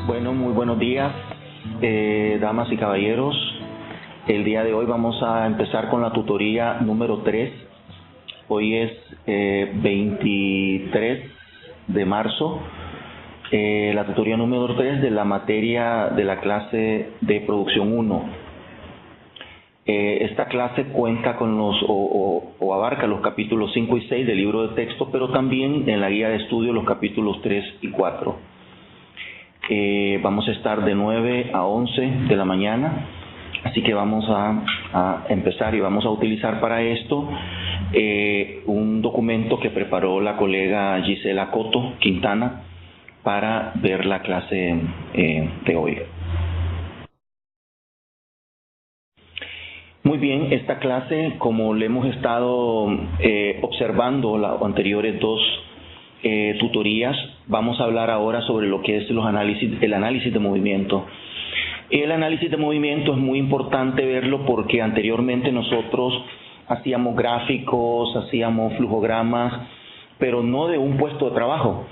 Bueno, muy buenos días, damas y caballeros. El día de hoy vamos a empezar con la tutoría número 3. Hoy es 23 de marzo. La tutoría número 3 de la materia de la clase de Producción 1. Esta clase cuenta con o abarca los capítulos 5 y 6 del libro de texto, pero también en la guía de estudio los capítulos 3 y 4. Vamos a estar de 9 a 11 de la mañana, así que vamos a empezar y vamos a utilizar para esto un documento que preparó la colega Gisela Coto Quintana para ver la clase de hoy. Muy bien, esta clase, como le hemos estado observando las anteriores dos tutorías, vamos a hablar ahora sobre lo que es el análisis de movimiento. El análisis de movimiento es muy importante verlo porque anteriormente nosotros hacíamos gráficos, hacíamos flujogramas, pero no de un puesto de trabajo.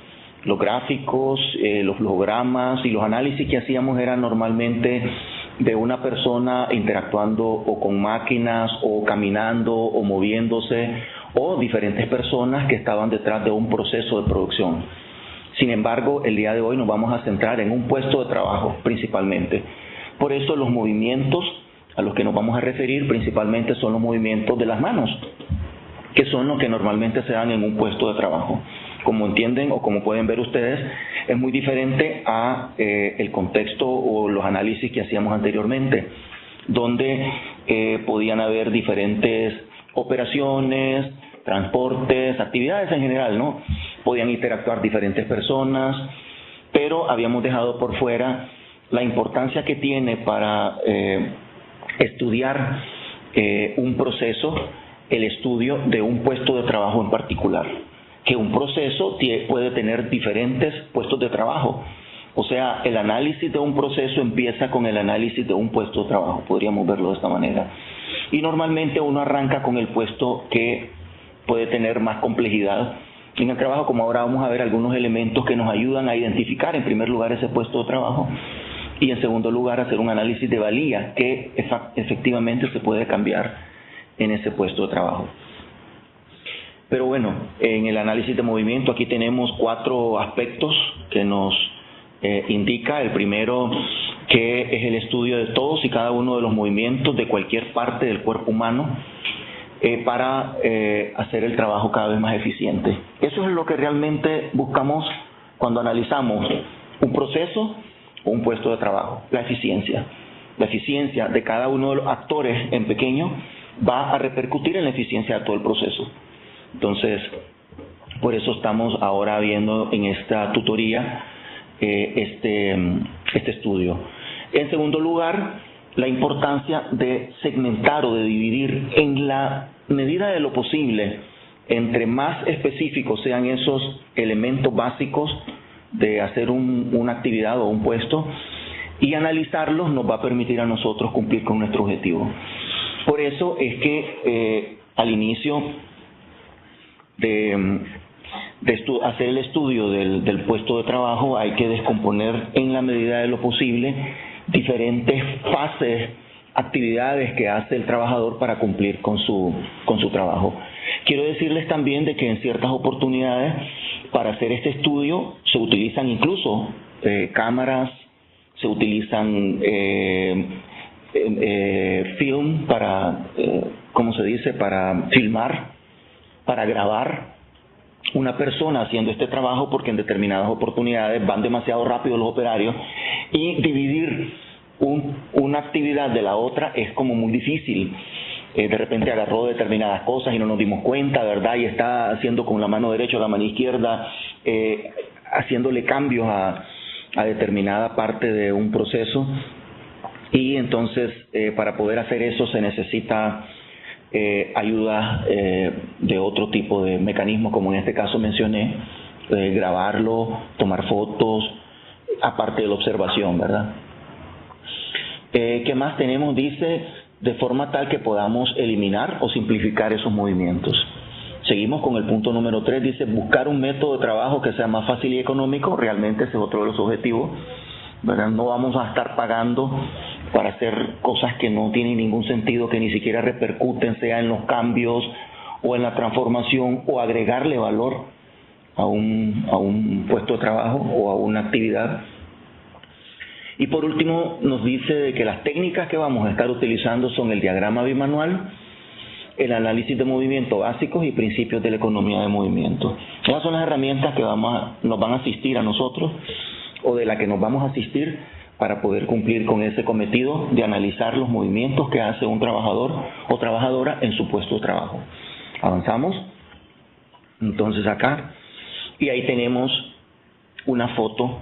Los gráficos, los flujogramas y los análisis que hacíamos eran normalmente de una persona interactuando o con máquinas o caminando o moviéndose, o diferentes personas que estaban detrás de un proceso de producción. Sin embargo, el día de hoy nos vamos a centrar en un puesto de trabajo principalmente. Por eso los movimientos a los que nos vamos a referir principalmente son los movimientos de las manos, que son los que normalmente se dan en un puesto de trabajo. Como entienden o como pueden ver ustedes, es muy diferente a el contexto o los análisis que hacíamos anteriormente, donde podían haber diferentes operaciones, transportes, actividades en general, ¿no? Podían interactuar diferentes personas, pero habíamos dejado por fuera la importancia que tiene para estudiar un proceso, el estudio de un puesto de trabajo en particular. Que un proceso puede tener diferentes puestos de trabajo. O sea, el análisis de un proceso empieza con el análisis de un puesto de trabajo, podríamos verlo de esta manera. Y normalmente uno arranca con el puesto que puede tener más complejidad en el trabajo, como ahora vamos a ver algunos elementos que nos ayudan a identificar en primer lugar ese puesto de trabajo y en segundo lugar hacer un análisis de valía que efectivamente se puede cambiar en ese puesto de trabajo. Pero bueno, en el análisis de movimiento aquí tenemos 4 aspectos que nos indica. El primero, que es el estudio de todos y cada uno de los movimientos de cualquier parte del cuerpo humano para hacer el trabajo cada vez más eficiente. Eso es lo que realmente buscamos cuando analizamos un proceso o un puesto de trabajo, la eficiencia. La eficiencia de cada uno de los actores en pequeño va a repercutir en la eficiencia de todo el proceso. Entonces, por eso estamos ahora viendo en esta tutoría este estudio. En segundo lugar, la importancia de segmentar o de dividir en la medida de lo posible, entre más específicos sean esos elementos básicos de hacer una actividad o un puesto, y analizarlos nos va a permitir a nosotros cumplir con nuestro objetivo. Por eso es que al inicio de hacer el estudio del puesto de trabajo hay que descomponer en la medida de lo posible diferentes fases, actividades que hace el trabajador para cumplir con su trabajo. Quiero decirles también de que en ciertas oportunidades para hacer este estudio se utilizan incluso cámaras, se utilizan film para, ¿cómo se dice?, para filmar, para grabar una persona haciendo este trabajo, porque en determinadas oportunidades van demasiado rápido los operarios y dividir una actividad de la otra es como muy difícil. De repente agarró determinadas cosas y no nos dimos cuenta, ¿verdad? Y está haciendo con la mano derecha o la mano izquierda, haciéndole cambios a determinada parte de un proceso. Y entonces para poder hacer eso se necesita ayuda de otro tipo de mecanismos, como en este caso mencioné, grabarlo, tomar fotos, aparte de la observación, ¿verdad? ¿Qué más tenemos? Dice, de forma tal que podamos eliminar o simplificar esos movimientos. Seguimos con el punto número 3, dice buscar un método de trabajo que sea más fácil y económico. Realmente ese es otro de los objetivos, ¿verdad? No vamos a estar pagando para hacer cosas que no tienen ningún sentido, que ni siquiera repercuten, sea en los cambios o en la transformación o agregarle valor a un puesto de trabajo o a una actividad. Y por último nos dice de que las técnicas que vamos a estar utilizando son el diagrama bimanual, el análisis de movimiento básicos y principios de la economía de movimiento. Esas son las herramientas que nos van a asistir a nosotros, o de las que nos vamos a asistir para poder cumplir con ese cometido de analizar los movimientos que hace un trabajador o trabajadora en su puesto de trabajo. Avanzamos. Entonces acá, y ahí tenemos una foto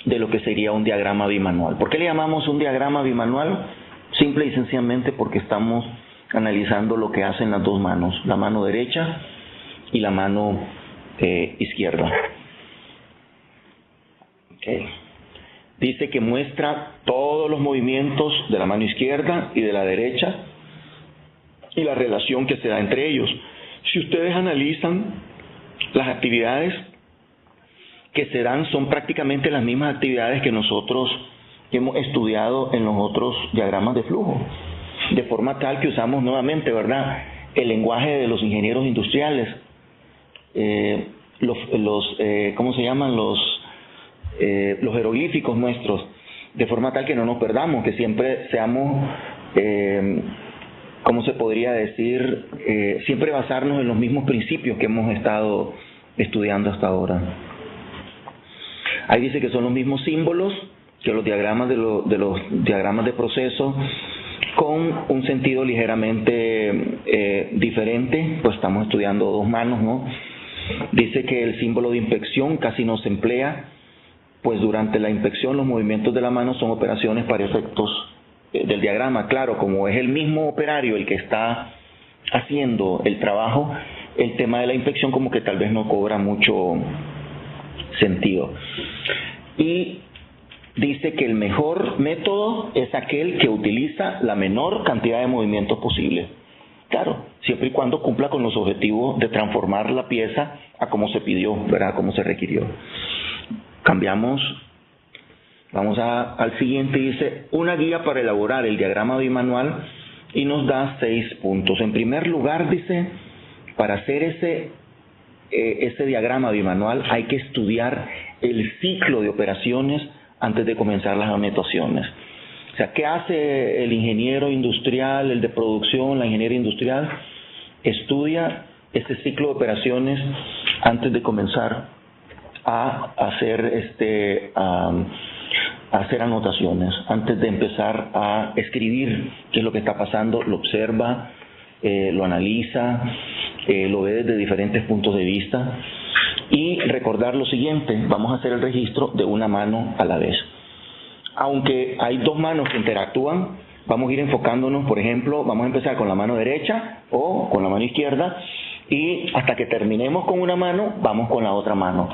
de lo que sería un diagrama bimanual. ¿Por qué le llamamos un diagrama bimanual? Simple y sencillamente porque estamos analizando lo que hacen las dos manos, la mano derecha y la mano izquierda. Okay. Dice que muestra todos los movimientos de la mano izquierda y de la derecha y la relación que se da entre ellos. Si ustedes analizan las actividades que se dan, son prácticamente las mismas actividades que nosotros hemos estudiado en los otros diagramas de flujo, de forma tal que usamos nuevamente, ¿verdad?, el lenguaje de los ingenieros industriales, ¿cómo se llaman? Los jeroglíficos nuestros, de forma tal que no nos perdamos, que siempre seamos, ¿cómo se podría decir? Siempre basarnos en los mismos principios que hemos estado estudiando hasta ahora. Ahí dice que son los mismos símbolos que los diagramas de los diagramas de proceso, con un sentido ligeramente diferente, pues estamos estudiando dos manos, ¿no? Dice que el símbolo de inspección casi no se emplea, pues durante la inspección los movimientos de la mano son operaciones para efectos del diagrama. Claro, como es el mismo operario el que está haciendo el trabajo, el tema de la inspección como que tal vez no cobra mucho sentido. Y dice que el mejor método es aquel que utiliza la menor cantidad de movimientos posible. Claro, siempre y cuando cumpla con los objetivos de transformar la pieza a como se pidió, ¿verdad?, a como se requirió. Cambiamos, vamos al siguiente. Dice, una guía para elaborar el diagrama bimanual, y nos da 6 puntos. En primer lugar, dice, para hacer ese diagrama bimanual hay que estudiar el ciclo de operaciones antes de comenzar las anotaciones. O sea, ¿qué hace el ingeniero industrial, el de producción, la ingeniera industrial? Estudia ese ciclo de operaciones antes de comenzar a hacer anotaciones, antes de empezar a escribir qué es lo que está pasando. Lo observa, lo analiza, lo ve desde diferentes puntos de vista. Y recordar lo siguiente, vamos a hacer el registro de una mano a la vez. Aunque hay dos manos que interactúan, vamos a ir enfocándonos, por ejemplo, vamos a empezar con la mano derecha o con la mano izquierda, y hasta que terminemos con una mano, vamos con la otra mano.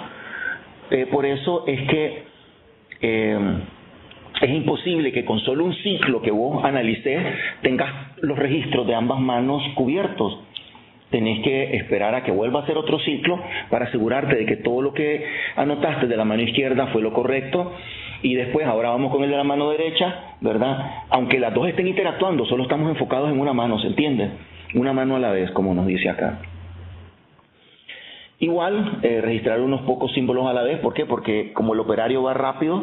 Por eso es que es imposible que con solo un ciclo que vos analices tengas los registros de ambas manos cubiertos. Tenés que esperar a que vuelva a hacer otro ciclo para asegurarte de que todo lo que anotaste de la mano izquierda fue lo correcto, y después ahora vamos con el de la mano derecha, ¿verdad? Aunque las dos estén interactuando, solo estamos enfocados en una mano, ¿se entiende? Una mano a la vez, como nos dice acá. Igual, registrar unos pocos símbolos a la vez. ¿Por qué? Porque como el operario va rápido,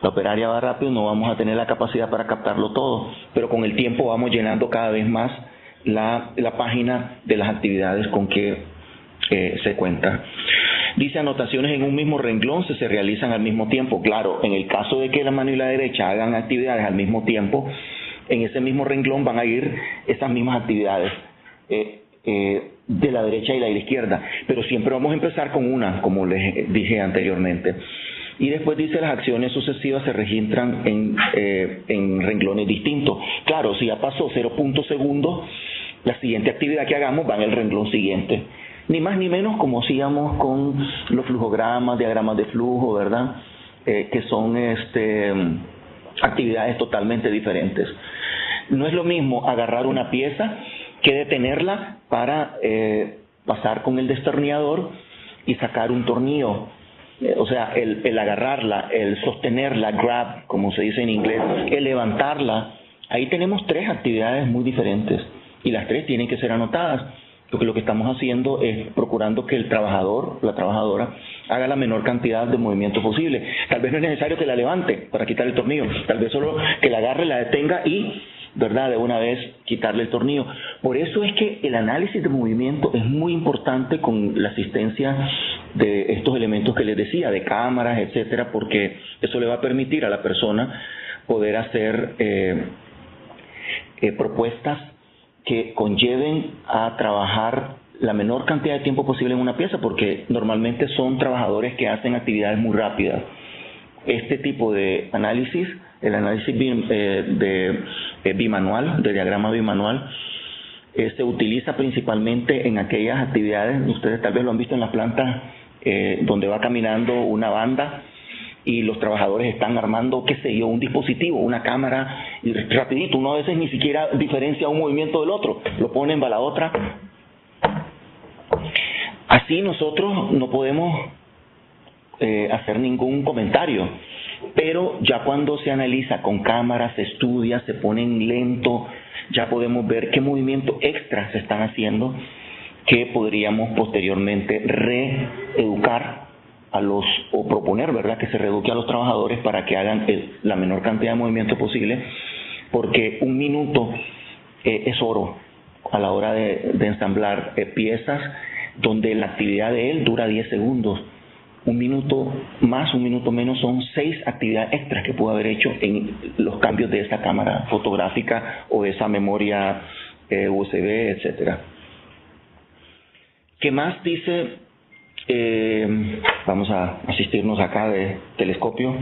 no vamos a tener la capacidad para captarlo todo, pero con el tiempo vamos llenando cada vez más la página de las actividades con que se cuenta. Dice, anotaciones en un mismo renglón se realizan al mismo tiempo. Claro, en el caso de que la mano y la derecha hagan actividades al mismo tiempo, en ese mismo renglón van a ir esas mismas actividades de la derecha y la izquierda, pero siempre vamos a empezar con una, como les dije anteriormente. Y después dice, las acciones sucesivas se registran en renglones distintos. Claro, si ya pasó 0.2 segundos, la siguiente actividad que hagamos va en el renglón siguiente. Ni más ni menos como hacíamos con los flujogramas, diagramas de flujo, ¿verdad? Que son actividades totalmente diferentes. No es lo mismo agarrar una pieza que detenerla para pasar con el destornillador y sacar un tornillo. o sea, el agarrarla, el sostenerla, grab, como se dice en inglés, el levantarla, ahí tenemos 3 actividades muy diferentes y las 3 tienen que ser anotadas, porque lo que estamos haciendo es procurando que el trabajador, la trabajadora, haga la menor cantidad de movimiento posible. Tal vez no es necesario que la levante para quitar el tornillo, tal vez solo que la agarre, la detenga y, ¿verdad?, de una vez quitarle el tornillo. Por eso es que el análisis de movimiento es muy importante con la asistencia de estos elementos que les decía, de cámaras, etcétera, porque eso le va a permitir a la persona poder hacer propuestas que conlleven a trabajar la menor cantidad de tiempo posible en una pieza, porque normalmente son trabajadores que hacen actividades muy rápidas. Este tipo de análisis, el análisis bimanual, de diagrama bimanual, se utiliza principalmente en aquellas actividades, ustedes tal vez lo han visto en las plantas, donde va caminando una banda y los trabajadores están armando, qué sé yo, un dispositivo, una cámara, y rapidito, uno a veces ni siquiera diferencia un movimiento del otro, lo ponen, va la otra. Así nosotros no podemos hacer ningún comentario, pero ya cuando se analiza con cámaras, se estudia, se pone en lento, ya podemos ver qué movimientos extras se están haciendo que podríamos posteriormente reeducar o proponer, ¿verdad?, que se reeduque a los trabajadores para que hagan la menor cantidad de movimiento posible, porque un minuto es oro a la hora de ensamblar piezas donde la actividad de él dura 10 segundos. Un minuto más, un minuto menos, son 6 actividades extras que pudo haber hecho en los cambios de esa cámara fotográfica o esa memoria USB, etcétera. ¿Qué más dice? Vamos a asistirnos acá de telescopio.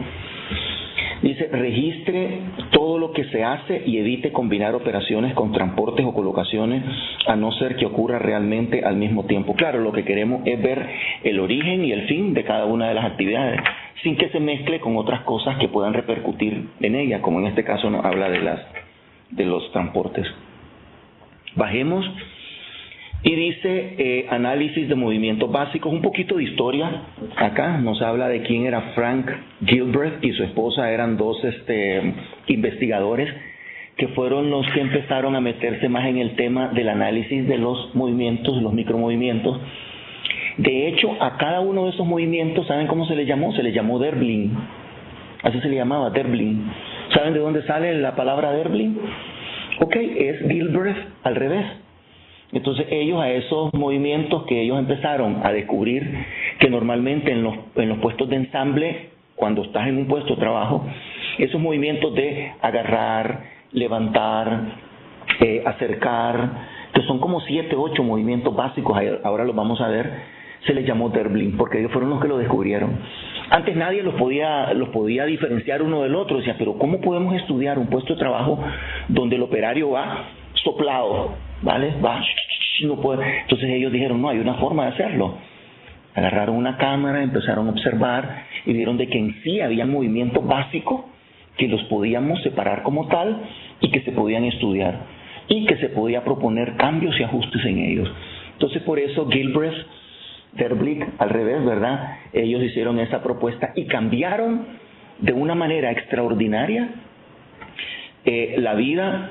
Dice, registre todo lo que se hace y evite combinar operaciones con transportes o colocaciones, a no ser que ocurra realmente al mismo tiempo. Claro, lo que queremos es ver el origen y el fin de cada una de las actividades, sin que se mezcle con otras cosas que puedan repercutir en ella, como en este caso nos habla de los transportes. Bajemos. Y dice análisis de movimientos básicos, un poquito de historia. Acá nos habla de quién era Frank Gilbreth y su esposa, eran 2 investigadores que fueron los que empezaron a meterse más en el tema del análisis de los movimientos, los micromovimientos. De hecho, a cada uno de esos movimientos, ¿saben cómo se le llamó? Se le llamó Derbling. Así se le llamaba, Derbling. ¿Saben de dónde sale la palabra Derbling? Ok, es Gilbreth al revés. Entonces ellos, a esos movimientos que ellos empezaron a descubrir, que normalmente en los puestos de ensamble, cuando estás en un puesto de trabajo, esos movimientos de agarrar, levantar, acercar, que son como 7, 8 movimientos básicos, ahora los vamos a ver, se les llamó Derbling, porque ellos fueron los que lo descubrieron. Antes nadie los podía diferenciar uno del otro. Decía, pero ¿cómo podemos estudiar un puesto de trabajo donde el operario va soplado, ¿vale? Va, no puede. Entonces ellos dijeron, no, hay una forma de hacerlo. Agarraron una cámara, empezaron a observar y vieron de que en sí había movimientos básicos que los podíamos separar como tal y que se podían estudiar y que se podía proponer cambios y ajustes en ellos. Entonces por eso Gilbreth, Derbling, al revés, ¿verdad? Ellos hicieron esa propuesta y cambiaron de una manera extraordinaria la vida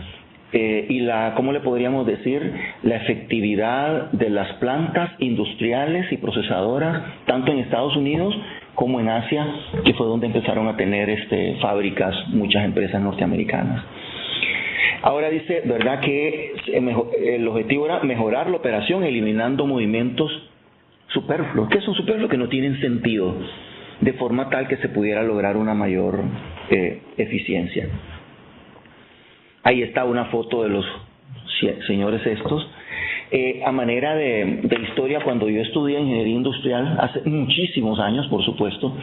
y ¿cómo le podríamos decir? La efectividad de las plantas industriales y procesadoras, tanto en Estados Unidos como en Asia, que fue donde empezaron a tener fábricas, muchas empresas norteamericanas. Ahora dice, ¿verdad?, que el objetivo era mejorar la operación eliminando movimientos superfluos. ¿Qué son superfluos? Que no tienen sentido, de forma tal que se pudiera lograr una mayor eficiencia. Ahí está una foto de los señores estos. A manera de historia, cuando yo estudié ingeniería industrial, hace muchísimos años, por supuesto,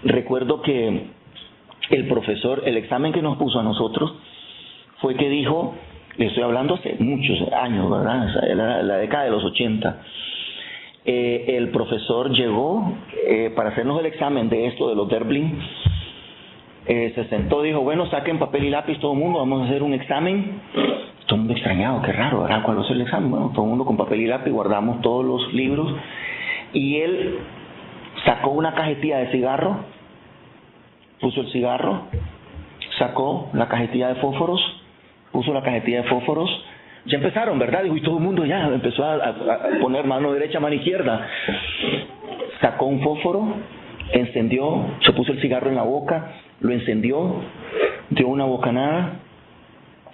recuerdo que el profesor, el examen que nos puso a nosotros, fue que dijo, le estoy hablando hace muchos años, ¿verdad? O sea, la década de los 80. El profesor llegó para hacernos el examen de esto, de los Derbling. Se sentó, dijo, bueno, saquen papel y lápiz todo el mundo, vamos a hacer un examen. Todo el mundo extrañado, qué raro, ¿verdad? ¿Cuál va a ser el examen? Bueno, todo el mundo con papel y lápiz, guardamos todos los libros y él sacó una cajetilla de cigarro, puso el cigarro, sacó la cajetilla de fósforos, puso la cajetilla de fósforos. Ya empezaron, ¿verdad? Dijo, y todo el mundo ya empezó a poner mano derecha, mano izquierda. Sacó un fósforo, encendió, se puso el cigarro en la boca, lo encendió, dio una bocanada,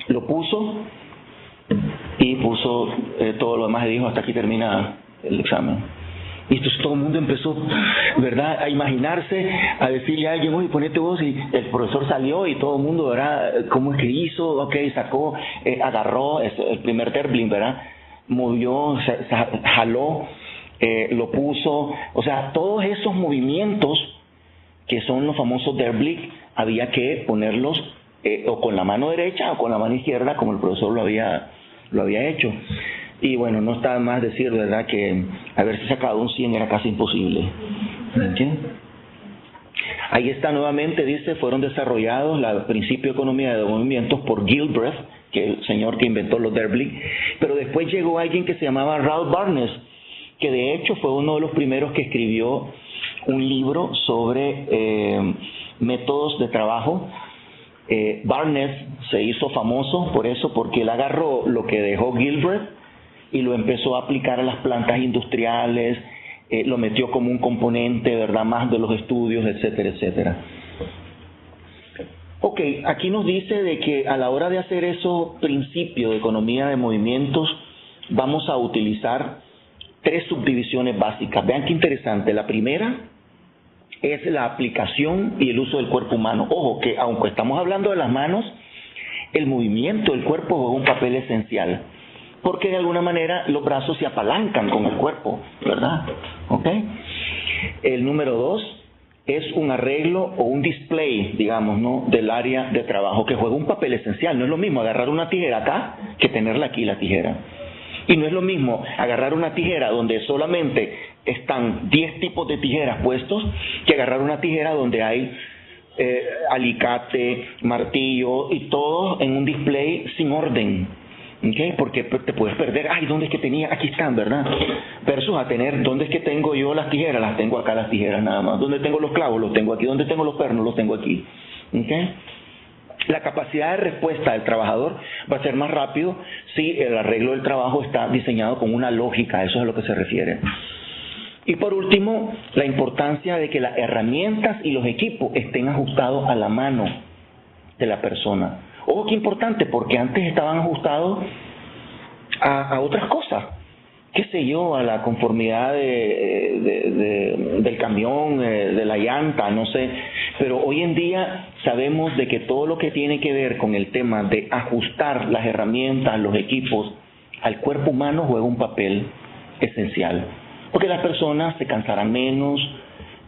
lo puso y puso todo lo demás y dijo, hasta aquí termina el examen. Y entonces todo el mundo empezó, ¿verdad?, a imaginarse, a decirle a alguien, oye, ponete vos, y el profesor salió y todo el mundo, ¿verdad?, ¿cómo es que hizo? Ok, sacó, agarró, el primer Derblin, ¿verdad?, movió, jaló, lo puso, o sea, todos esos movimientos que son los famosos Derblick, había que ponerlos o con la mano derecha o con la mano izquierda, como el profesor lo había hecho. Y bueno, no está más decir, ¿verdad?, que haberse sacado un 100 era casi imposible. ¿Entiendes? Ahí está nuevamente, dice, fueron desarrollados el principio de economía de movimientos por Gilbreth, que es el señor que inventó los Derblick, pero después llegó alguien que se llamaba Ralph Barnes, que de hecho fue uno de los primeros que escribió un libro sobre métodos de trabajo. Barnes se hizo famoso por eso, porque él agarró lo que dejó Gilbreth y lo empezó a aplicar a las plantas industriales, lo metió como un componente, ¿verdad?, más de los estudios, etcétera, etcétera. Ok, aquí nos dice de que a la hora de hacer esos principios de economía de movimientos, vamos a utilizar 3 subdivisiones básicas. Vean qué interesante. La primera es la aplicación y el uso del cuerpo humano. Ojo, que aunque estamos hablando de las manos, el movimiento del cuerpo juega un papel esencial, porque de alguna manera los brazos se apalancan con el cuerpo, ¿verdad? ¿Ok? El número 2 es un arreglo o un display, digamos, ¿no?, del área de trabajo, que juega un papel esencial. No es lo mismo agarrar una tijera acá que tenerla aquí la tijera. Y no es lo mismo agarrar una tijera donde solamente están 10 tipos de tijeras puestos, que agarrar una tijera donde hay alicate, martillo y todo en un display sin orden. ¿Okay? Porque te puedes perder, ay, ¿dónde es que tenía? Aquí están, ¿verdad? Versus a tener, ¿dónde es que tengo yo las tijeras? Las tengo acá, las tijeras nada más. ¿Dónde tengo los clavos? Los tengo aquí. ¿Dónde tengo los pernos? Los tengo aquí. ¿Okay? La capacidad de respuesta del trabajador va a ser más rápido si el arreglo del trabajo está diseñado con una lógica, eso es a lo que se refiere. Y por último, la importancia de que las herramientas y los equipos estén ajustados a la mano de la persona. Ojo, qué importante, porque antes estaban ajustados a otras cosas, qué sé yo, a la conformidad del camión, de la llanta, no sé, pero hoy en día sabemos de que todo lo que tiene que ver con el tema de ajustar las herramientas, los equipos al cuerpo humano juega un papel esencial, porque las personas se cansarán menos.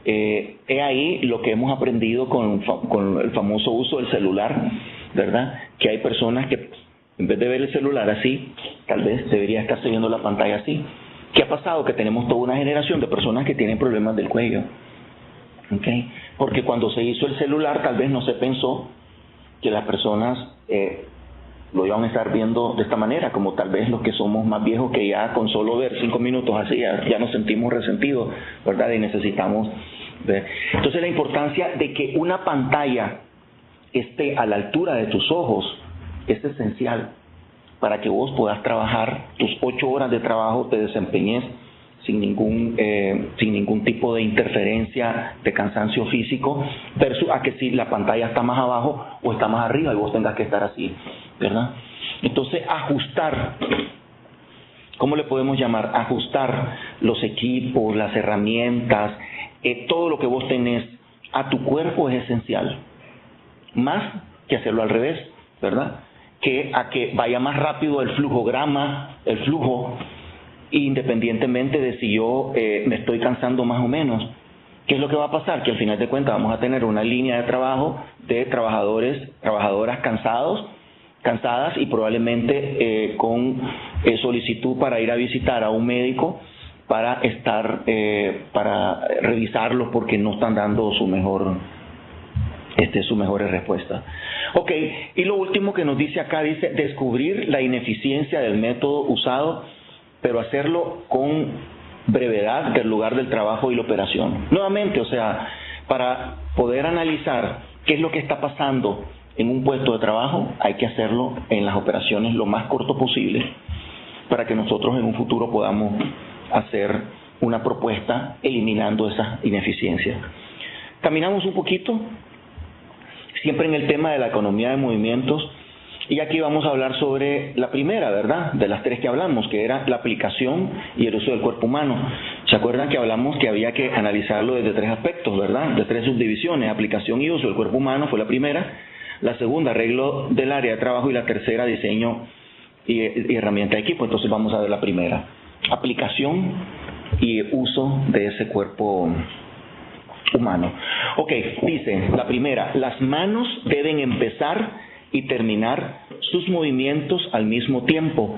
He ahí lo que hemos aprendido con el famoso uso del celular, ¿verdad? Que hay personas que en vez de ver el celular así, tal vez debería estarse viendo la pantalla así. ¿Qué ha pasado? Que tenemos toda una generación de personas que tienen problemas del cuello. ¿Okay? Porque cuando se hizo el celular tal vez no se pensó que las personas lo iban a estar viendo de esta manera, como tal vez los que somos más viejos, que ya con solo ver 5 minutos así ya nos sentimos resentidos, ¿verdad? Y necesitamos ver. Entonces la importancia de que una pantalla esté a la altura de tus ojos es esencial para que vos puedas trabajar tus 8 horas de trabajo, te desempeñes sin ningún tipo de interferencia de cansancio físico, versus a que si la pantalla está más abajo o está más arriba y vos tengas que estar así, ¿verdad? Entonces ajustar, ¿cómo le podemos llamar? Ajustar los equipos, las herramientas, todo lo que vos tenés a tu cuerpo es esencial, más que hacerlo al revés, ¿verdad? Que a que vaya más rápido el flujo, independientemente de si yo me estoy cansando más o menos. ¿Qué es lo que va a pasar? Que al final de cuentas vamos a tener una línea de trabajo de trabajadoras cansadas y probablemente con solicitud para ir a visitar a un médico para revisarlos porque no están dando sus mejores respuestas. Ok, y lo último que nos dice acá, dice descubrir la ineficiencia del método usado, pero hacerlo con brevedad del lugar del trabajo y la operación. Nuevamente, o sea, para poder analizar qué es lo que está pasando en un puesto de trabajo, hay que hacerlo en las operaciones lo más corto posible para que nosotros en un futuro podamos hacer una propuesta eliminando esas ineficiencias. Caminamos un poquito, siempre en el tema de la economía de movimientos, y aquí vamos a hablar sobre la primera, ¿verdad?, de las tres que hablamos, que era la aplicación y el uso del cuerpo humano. ¿Se acuerdan que hablamos que había que analizarlo desde tres aspectos, ¿verdad?, de tres subdivisiones? Aplicación y uso del cuerpo humano fue la primera, la segunda, arreglo del área de trabajo, y la tercera, diseño y herramienta de equipo. Entonces vamos a ver la primera, aplicación y uso de ese cuerpo humano. Ok, dice la primera, las manos deben empezar y terminar sus movimientos al mismo tiempo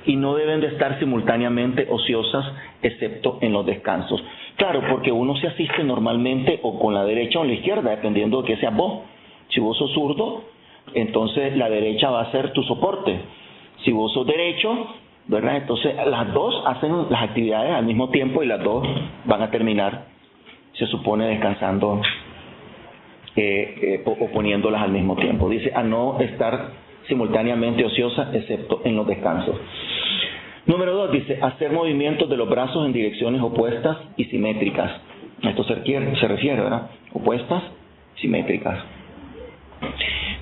y no deben de estar simultáneamente ociosas excepto en los descansos. Claro, porque uno se asiste normalmente o con la derecha o la izquierda, dependiendo de que seas vos. Si vos sos zurdo, entonces la derecha va a ser tu soporte. Si vos sos derecho, ¿verdad?, entonces las dos hacen las actividades al mismo tiempo y las dos van a terminar, se supone, descansando o poniéndolas al mismo tiempo. Dice, a no estar simultáneamente ociosas excepto en los descansos. Número 2, dice, hacer movimientos de los brazos en direcciones opuestas y simétricas. A esto se refiere, ¿verdad? Opuestas, simétricas.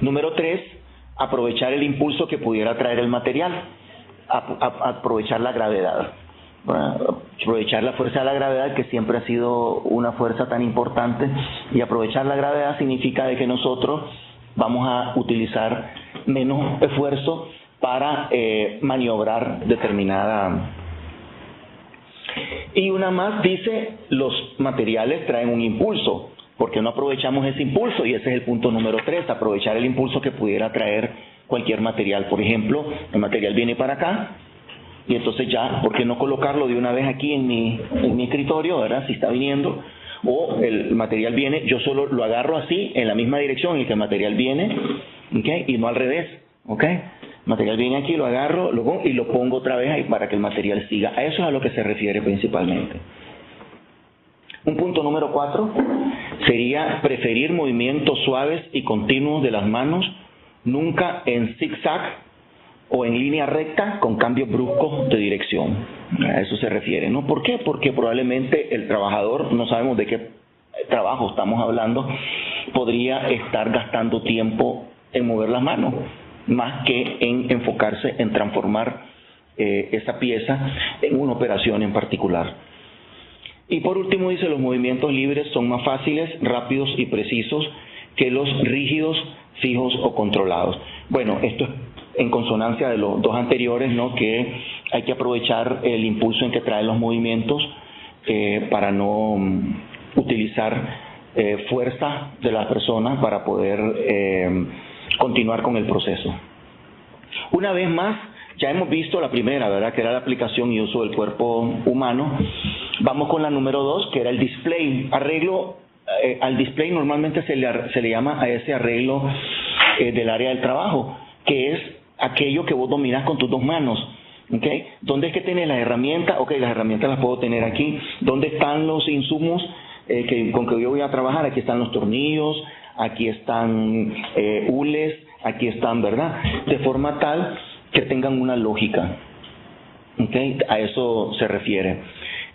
Número 3, aprovechar el impulso que pudiera traer el material, aprovechar la gravedad. Aprovechar la fuerza de la gravedad, que siempre ha sido una fuerza tan importante, y aprovechar la gravedad significa de que nosotros vamos a utilizar menos esfuerzo para maniobrar determinada. Y una más dice, los materiales traen un impulso, porque no aprovechamos ese impulso, y ese es el punto número 3, aprovechar el impulso que pudiera traer cualquier material. Por ejemplo, el material viene para acá, y entonces ya, ¿por qué no colocarlo de una vez aquí en mi escritorio, ¿verdad?, si está viniendo? O el material viene, yo solo lo agarro así, en la misma dirección en que el material viene, ¿okay?, y no al revés, ¿ok? El material viene aquí, lo agarro y lo pongo otra vez ahí para que el material siga. A eso es a lo que se refiere principalmente. Un punto número 4 sería preferir movimientos suaves y continuos de las manos, nunca en zigzag o en línea recta con cambios bruscos de dirección. A eso se refiere, ¿no? ¿Por qué? Porque probablemente el trabajador, no sabemos de qué trabajo estamos hablando, podría estar gastando tiempo en mover las manos, más que en enfocarse en transformar esa pieza en una operación en particular. Y por último dice, los movimientos libres son más fáciles, rápidos y precisos que los rígidos, fijos o controlados. Bueno, esto es en consonancia de los dos anteriores, ¿no?, que hay que aprovechar el impulso en que traen los movimientos para no utilizar fuerza de las personas para poder continuar con el proceso. Una vez más, ya hemos visto la primera, ¿verdad?, que era la aplicación y uso del cuerpo humano. Vamos con la número 2, que era el display. Arreglo, al display normalmente se le llama a ese arreglo del área del trabajo, que es aquello que vos dominás con tus dos manos. ¿Okay? ¿Dónde es que tenés las herramientas? Ok, las herramientas las puedo tener aquí. ¿Dónde están los insumos con que yo voy a trabajar? Aquí están los tornillos, aquí están hules, aquí están, ¿verdad? De forma tal que tengan una lógica. ¿Okay? A eso se refiere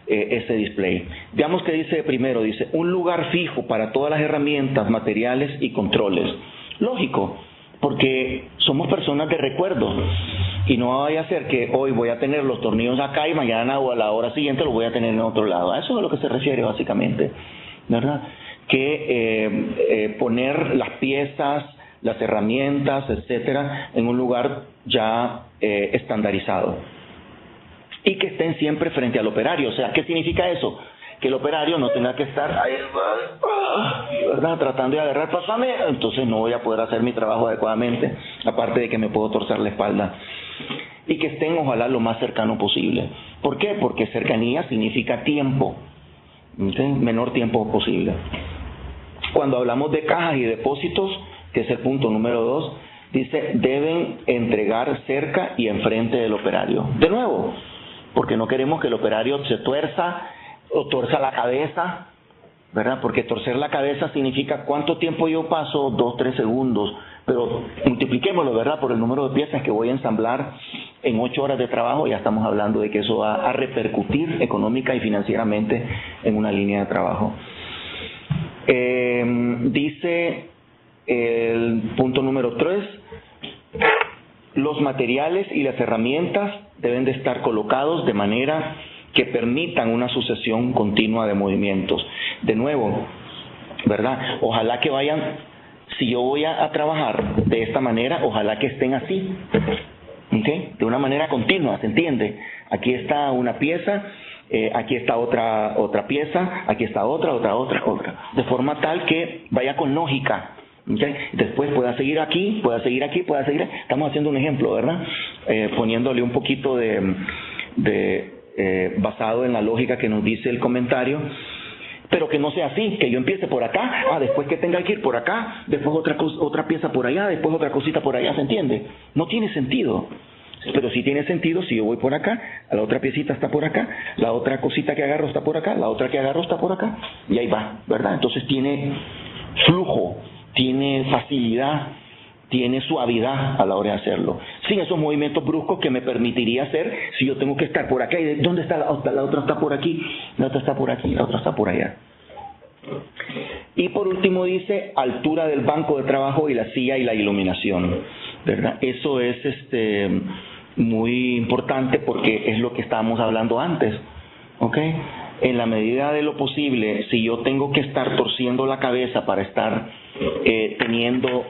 ese display. Veamos qué dice primero. Dice, un lugar fijo para todas las herramientas, materiales y controles. Lógico, porque somos personas de recuerdo y no vaya a ser que hoy voy a tener los tornillos acá y mañana o a la hora siguiente los voy a tener en otro lado. A eso es a lo que se refiere básicamente, ¿verdad? Que poner las piezas, las herramientas, etcétera, en un lugar ya estandarizado y que estén siempre frente al operario. O sea, ¿qué significa eso? Que el operario no tenga que estar ahí, ¿verdad?, tratando de agarrar, pásame, entonces no voy a poder hacer mi trabajo adecuadamente, aparte de que me puedo torcer la espalda. Y que estén ojalá lo más cercano posible. ¿Por qué? Porque cercanía significa tiempo, ¿okay?, menor tiempo posible. Cuando hablamos de cajas y depósitos, que es el punto número 2, dice, deben entregar cerca y enfrente del operario. De nuevo, porque no queremos que el operario se tuerza o torza la cabeza, ¿verdad? Porque torcer la cabeza significa cuánto tiempo yo paso, 2, 3 segundos, pero multipliquémoslo, ¿verdad?, por el número de piezas que voy a ensamblar en 8 horas de trabajo. Ya estamos hablando de que eso va a repercutir económica y financieramente en una línea de trabajo. Dice el punto número 3, los materiales y las herramientas deben de estar colocados de manera que permitan una sucesión continua de movimientos. De nuevo, ¿verdad? Ojalá que vayan, si yo voy a trabajar de esta manera, ojalá que estén así, ¿okay? De una manera continua, ¿se entiende? Aquí está una pieza, aquí está otra pieza, aquí está otra, de forma tal que vaya con lógica. ¿Okay? Después pueda seguir aquí, pueda seguir aquí, pueda seguir. Estamos haciendo un ejemplo, ¿verdad? Poniéndole un poquito basado en la lógica que nos dice el comentario, pero que no sea así, que yo empiece por acá, después que tenga que ir por acá, después otra pieza por allá, después otra cosita por allá, ¿se entiende? No tiene sentido. Pero sí tiene sentido si yo voy por acá, la otra piecita está por acá, la otra cosita que agarro está por acá, la otra que agarro está por acá, y ahí va, ¿verdad? Entonces tiene flujo, tiene facilidad, tiene suavidad a la hora de hacerlo, sin esos movimientos bruscos que me permitiría hacer si yo tengo que estar por acá. ¿Y dónde está la otra? La otra está por aquí, la otra está por aquí, la otra está por allá. Y por último dice altura del banco de trabajo y la silla y la iluminación, ¿verdad? Eso es muy importante porque es lo que estábamos hablando antes, ¿ok? En la medida de lo posible, si yo tengo que estar torciendo la cabeza para estar teniendo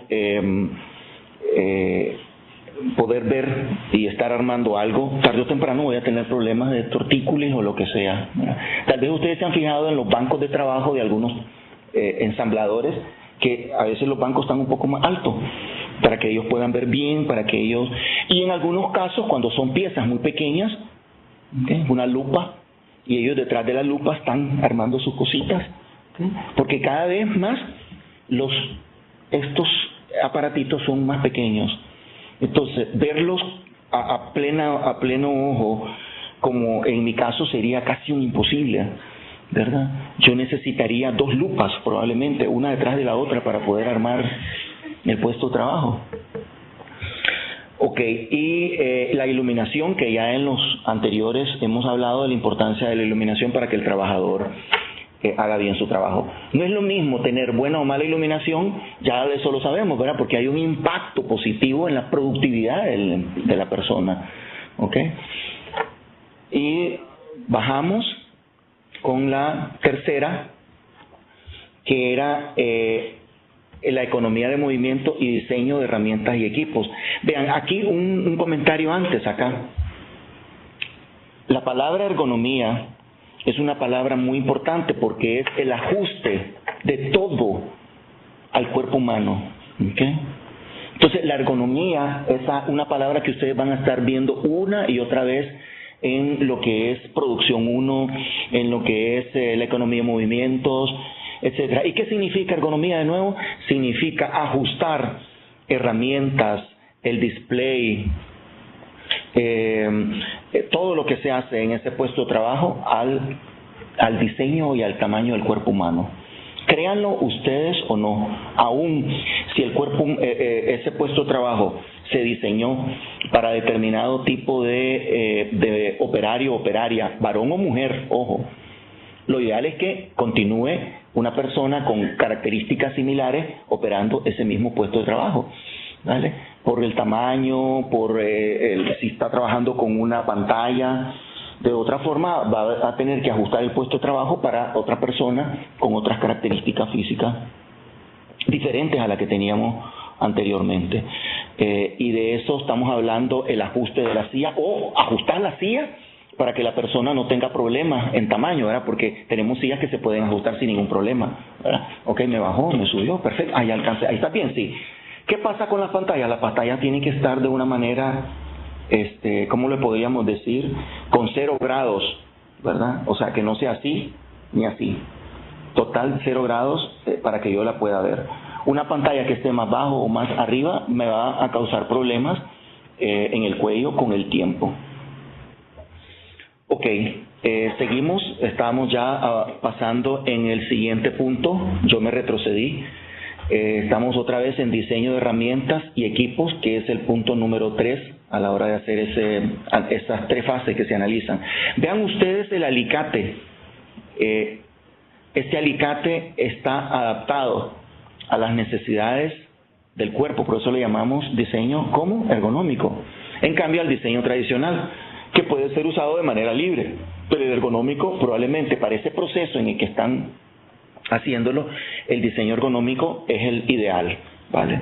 poder ver y estar armando algo, tarde o temprano voy a tener problemas de tortícolis o lo que sea, ¿verdad? Tal vez ustedes se han fijado en los bancos de trabajo de algunos ensambladores, que a veces los bancos están un poco más altos para que ellos puedan ver bien, y en algunos casos cuando son piezas muy pequeñas, ¿okay?, una lupa, y ellos detrás de la lupa están armando sus cositas, ¿okay?, porque cada vez más estos aparatitos son más pequeños. Entonces, verlos a pleno ojo, como en mi caso sería casi un imposible, ¿verdad? Yo necesitaría 2 lupas probablemente, una detrás de la otra, para poder armar el puesto de trabajo. Ok, y la iluminación, que ya en los anteriores hemos hablado de la importancia de la iluminación para que el trabajador haga bien su trabajo. No es lo mismo tener buena o mala iluminación, ya de eso lo sabemos, ¿verdad? Porque hay un impacto positivo en la productividad de la persona. ¿Ok? Y bajamos con la tercera, que era la economía de movimiento y diseño de herramientas y equipos. Vean, aquí un comentario antes acá. La palabra ergonomía es una palabra muy importante porque es el ajuste de todo al cuerpo humano. ¿Okay? Entonces, la ergonomía es una palabra que ustedes van a estar viendo una y otra vez en lo que es producción 1, en lo que es la economía de movimientos, etcétera. ¿Y qué significa ergonomía de nuevo? Significa ajustar herramientas, el display, todo lo que se hace en ese puesto de trabajo al diseño y al tamaño del cuerpo humano. Créanlo ustedes o no, aún si el cuerpo, ese puesto de trabajo se diseñó para determinado tipo de operario o operaria, varón o mujer, ojo, lo ideal es que continúe una persona con características similares operando ese mismo puesto de trabajo, ¿vale? Por el tamaño, si está trabajando con una pantalla. De otra forma va a tener que ajustar el puesto de trabajo para otra persona con otras características físicas diferentes a las que teníamos anteriormente. Y de eso estamos hablando, el ajuste de la silla o ajustar la silla para que la persona no tenga problemas en tamaño, ¿verdad? Porque tenemos sillas que se pueden ajustar sin ningún problema, ¿verdad? Ok, me bajó, me subió, perfecto, ahí alcancé, ahí está bien, sí. ¿Qué pasa con las pantallas? Las pantallas tienen que estar de una manera, ¿cómo le podríamos decir? Con 0 grados, ¿verdad? O sea, que no sea así ni así. Total 0 grados para que yo la pueda ver. Una pantalla que esté más bajo o más arriba me va a causar problemas en el cuello con el tiempo. Ok, seguimos, estamos ya pasando en el siguiente punto, yo me retrocedí. Estamos otra vez en diseño de herramientas y equipos, que es el punto número 3 a la hora de hacer esas 3 fases que se analizan. Vean ustedes el alicate. Este alicate está adaptado a las necesidades del cuerpo, por eso le llamamos diseño como ergonómico. En cambio, al diseño tradicional, que puede ser usado de manera libre, pero el ergonómico probablemente para ese proceso en el que están haciéndolo, el diseño ergonómico es el ideal, ¿vale?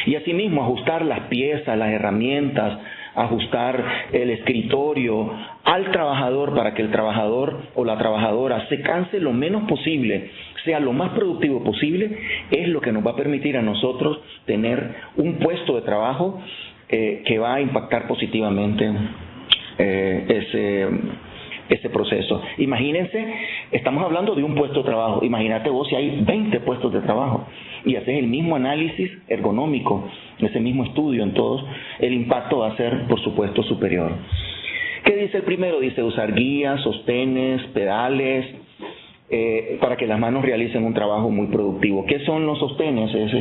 Y asimismo ajustar las piezas, las herramientas, ajustar el escritorio al trabajador para que el trabajador o la trabajadora se canse lo menos posible, sea lo más productivo posible, es lo que nos va a permitir a nosotros tener un puesto de trabajo que va a impactar positivamente ese proceso. Imagínense, estamos hablando de un puesto de trabajo, imagínate vos si hay 20 puestos de trabajo y haces el mismo análisis ergonómico, ese mismo estudio en todos, el impacto va a ser por supuesto superior. ¿Qué dice el primero? Dice usar guías, sostenes, pedales, para que las manos realicen un trabajo muy productivo. ¿Qué son los sostenes? Es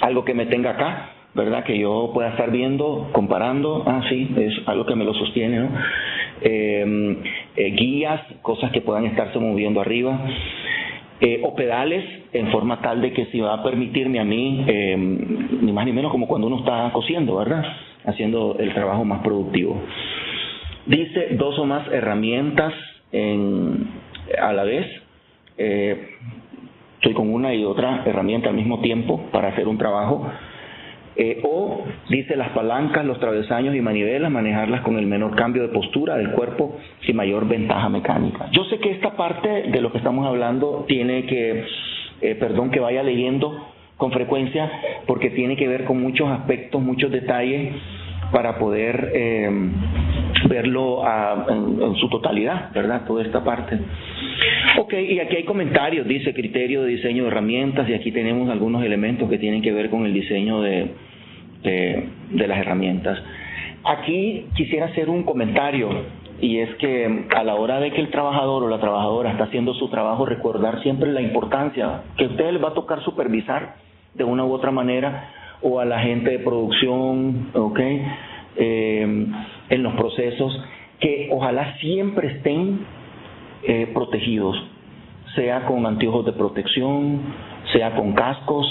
algo que me tenga acá, ¿verdad? Que yo pueda estar viendo, comparando, sí, es algo que me lo sostiene, ¿no? Guías, cosas que puedan estarse moviendo arriba, o pedales en forma tal de que si va a permitirme a mí, ni más ni menos como cuando uno está cosiendo, ¿verdad? Haciendo el trabajo más productivo. Dice 2 o más herramientas a la vez. Estoy con una y otra herramienta al mismo tiempo para hacer un trabajo. O dice las palancas, los travesaños y manivelas, manejarlas con el menor cambio de postura del cuerpo y mayor ventaja mecánica. Yo sé que esta parte de lo que estamos hablando tiene que, que vaya leyendo con frecuencia porque tiene que ver con muchos aspectos, muchos detalles para poder verlo en su totalidad, ¿verdad? Toda esta parte. Ok, y aquí hay comentarios, dice criterio de diseño de herramientas, y aquí tenemos algunos elementos que tienen que ver con el diseño de las herramientas. Aquí quisiera hacer un comentario, y es que a la hora de que el trabajador o la trabajadora está haciendo su trabajo, recordar siempre la importancia que a ustedes les va a tocar supervisar de una u otra manera, o a la gente de producción, ¿ok? En los procesos, que ojalá siempre estén protegidos, sea con anteojos de protección, sea con cascos,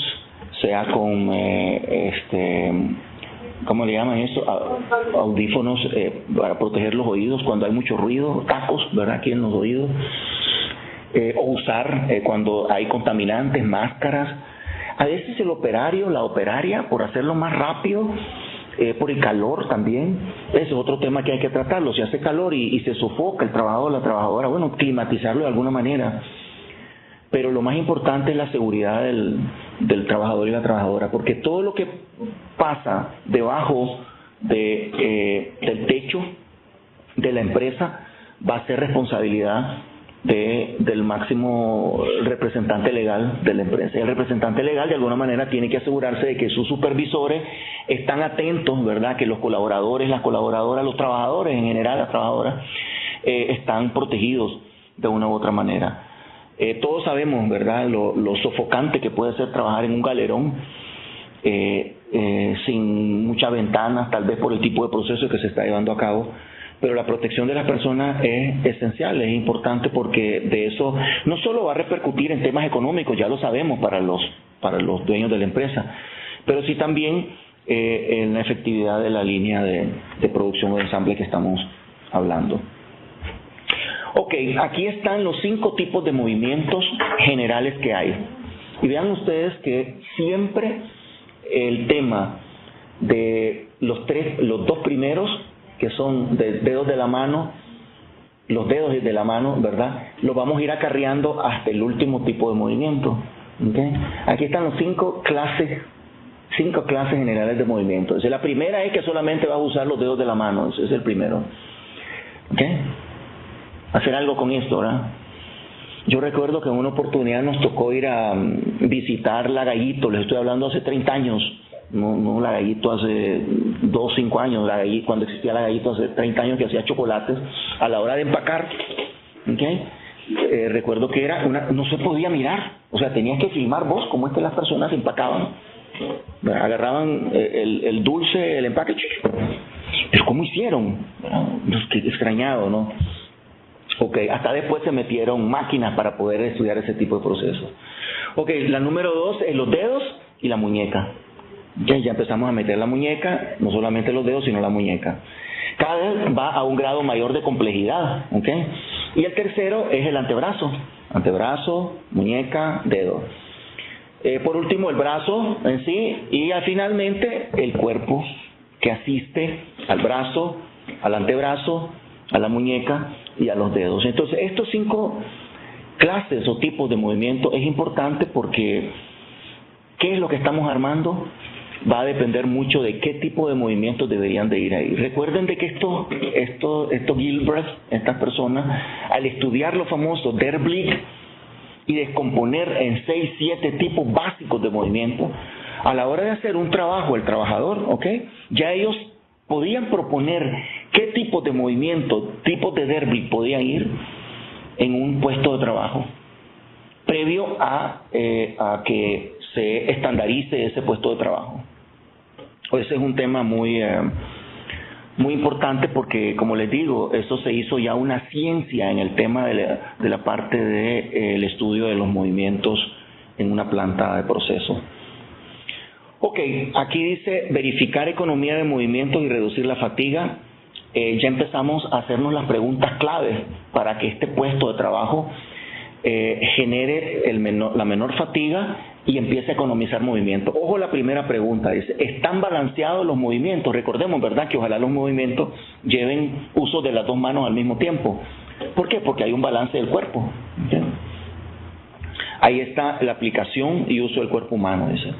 sea con ¿cómo le llaman eso? Audífonos para proteger los oídos cuando hay mucho ruido, tacos, ¿verdad? Aquí en los oídos, o usar cuando hay contaminantes, máscaras. A veces el operario, la operaria, por hacerlo más rápido, por el calor también, ese es otro tema que hay que tratarlo. Si hace calor y se sofoca el trabajador o la trabajadora, bueno, climatizarlo de alguna manera. Pero lo más importante es la seguridad del trabajador y la trabajadora, porque todo lo que pasa debajo del techo de la empresa va a ser responsabilidad del máximo representante legal de la empresa. El representante legal de alguna manera tiene que asegurarse de que sus supervisores están atentos, ¿verdad? Que los colaboradores, las colaboradoras, los trabajadores en general, las trabajadoras, están protegidos de una u otra manera. Todos sabemos, ¿verdad?, lo sofocante que puede ser trabajar en un galerón sin muchas ventanas, tal vez por el tipo de proceso que se está llevando a cabo. Pero la protección de las personas es esencial, es importante, porque de eso no solo va a repercutir en temas económicos, ya lo sabemos, para los dueños de la empresa, pero sí también en la efectividad de la línea de producción o de ensamble que estamos hablando. Ok, aquí están los 5 tipos de movimientos generales que hay. Y vean ustedes que siempre el tema de los 2 primeros, que son de dedos de la mano, los dedos de la mano, ¿verdad?, los vamos a ir acarreando hasta el último tipo de movimiento. ¿Okay? Aquí están los 5 clases generales de movimiento. Entonces, la primera es que solamente vas a usar los dedos de la mano, ese es el primero. ¿Okay? Hacer algo con esto, ¿verdad? Yo recuerdo que en una oportunidad nos tocó ir a visitar la Gallito, les estoy hablando hace 30 años, no la Gallito hace 2 o 5 años, cuando existía la Gallito hace 30 años que hacía chocolates, a la hora de empacar, ¿okay? Recuerdo que no se podía mirar, o sea, tenías que filmar vos cómo es que las personas empacaban, agarraban el dulce, el empaque, pero ¿cómo hicieron? Qué extrañado, ¿no? Ok, hasta después se metieron máquinas para poder estudiar ese tipo de procesos. Ok, la número 2 es los dedos y la muñeca. Okay, ya empezamos a meter la muñeca, no solamente los dedos, sino la muñeca. Cada vez va a un grado mayor de complejidad, ¿ok? Y el tercero es el antebrazo. Antebrazo, muñeca, dedo. Por último, el brazo en sí, y finalmente el cuerpo que asiste al brazo, al antebrazo, a la muñeca y a los dedos. Entonces, estos 5 clases o tipos de movimiento es importante porque ¿qué es lo que estamos armando? Va a depender mucho de qué tipo de movimientos deberían de ir ahí. Recuerden de que estos Gilbreth, estas personas, al estudiar los famosos Der Blick y descomponer en 6, 7 tipos básicos de movimiento, a la hora de hacer un trabajo, el trabajador, ¿ok? Ya ellos podían proponer qué tipo de movimiento, tipos de Der Blick podían ir en un puesto de trabajo, previo a que se estandarice ese puesto de trabajo. Ese es un tema muy importante porque, como les digo, eso se hizo ya una ciencia en el tema de la parte del estudio de los movimientos en una planta de proceso. Ok, aquí dice verificar economía de movimientos y reducir la fatiga. Ya empezamos a hacernos las preguntas claves para que este puesto de trabajo genere la menor fatiga y empiece a economizar movimiento. Ojo, la primera pregunta dice, ¿están balanceados los movimientos? Recordemos, ¿verdad?, que ojalá los movimientos lleven uso de las 2 manos al mismo tiempo. ¿Por qué? Porque hay un balance del cuerpo. ¿Sí? Ahí está la aplicación y uso del cuerpo humano, dice.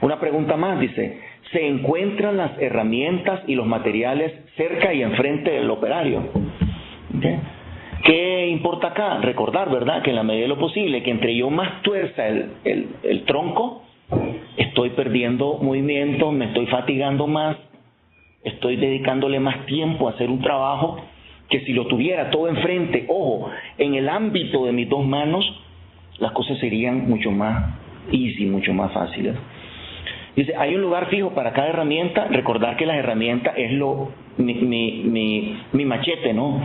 Una pregunta más, dice, ¿se encuentran las herramientas y los materiales cerca y enfrente del operario? ¿Sí? ¿Qué importa acá? Recordar, ¿verdad?, que en la medida de lo posible, que entre yo más tuerza el tronco, estoy perdiendo movimiento, me estoy fatigando más, estoy dedicándole más tiempo a hacer un trabajo que si lo tuviera todo enfrente, ojo, en el ámbito de mis 2 manos, las cosas serían mucho más easy, mucho más fáciles. Dice, hay un lugar fijo para cada herramienta. Recordar que las herramientas es mi machete, ¿no?,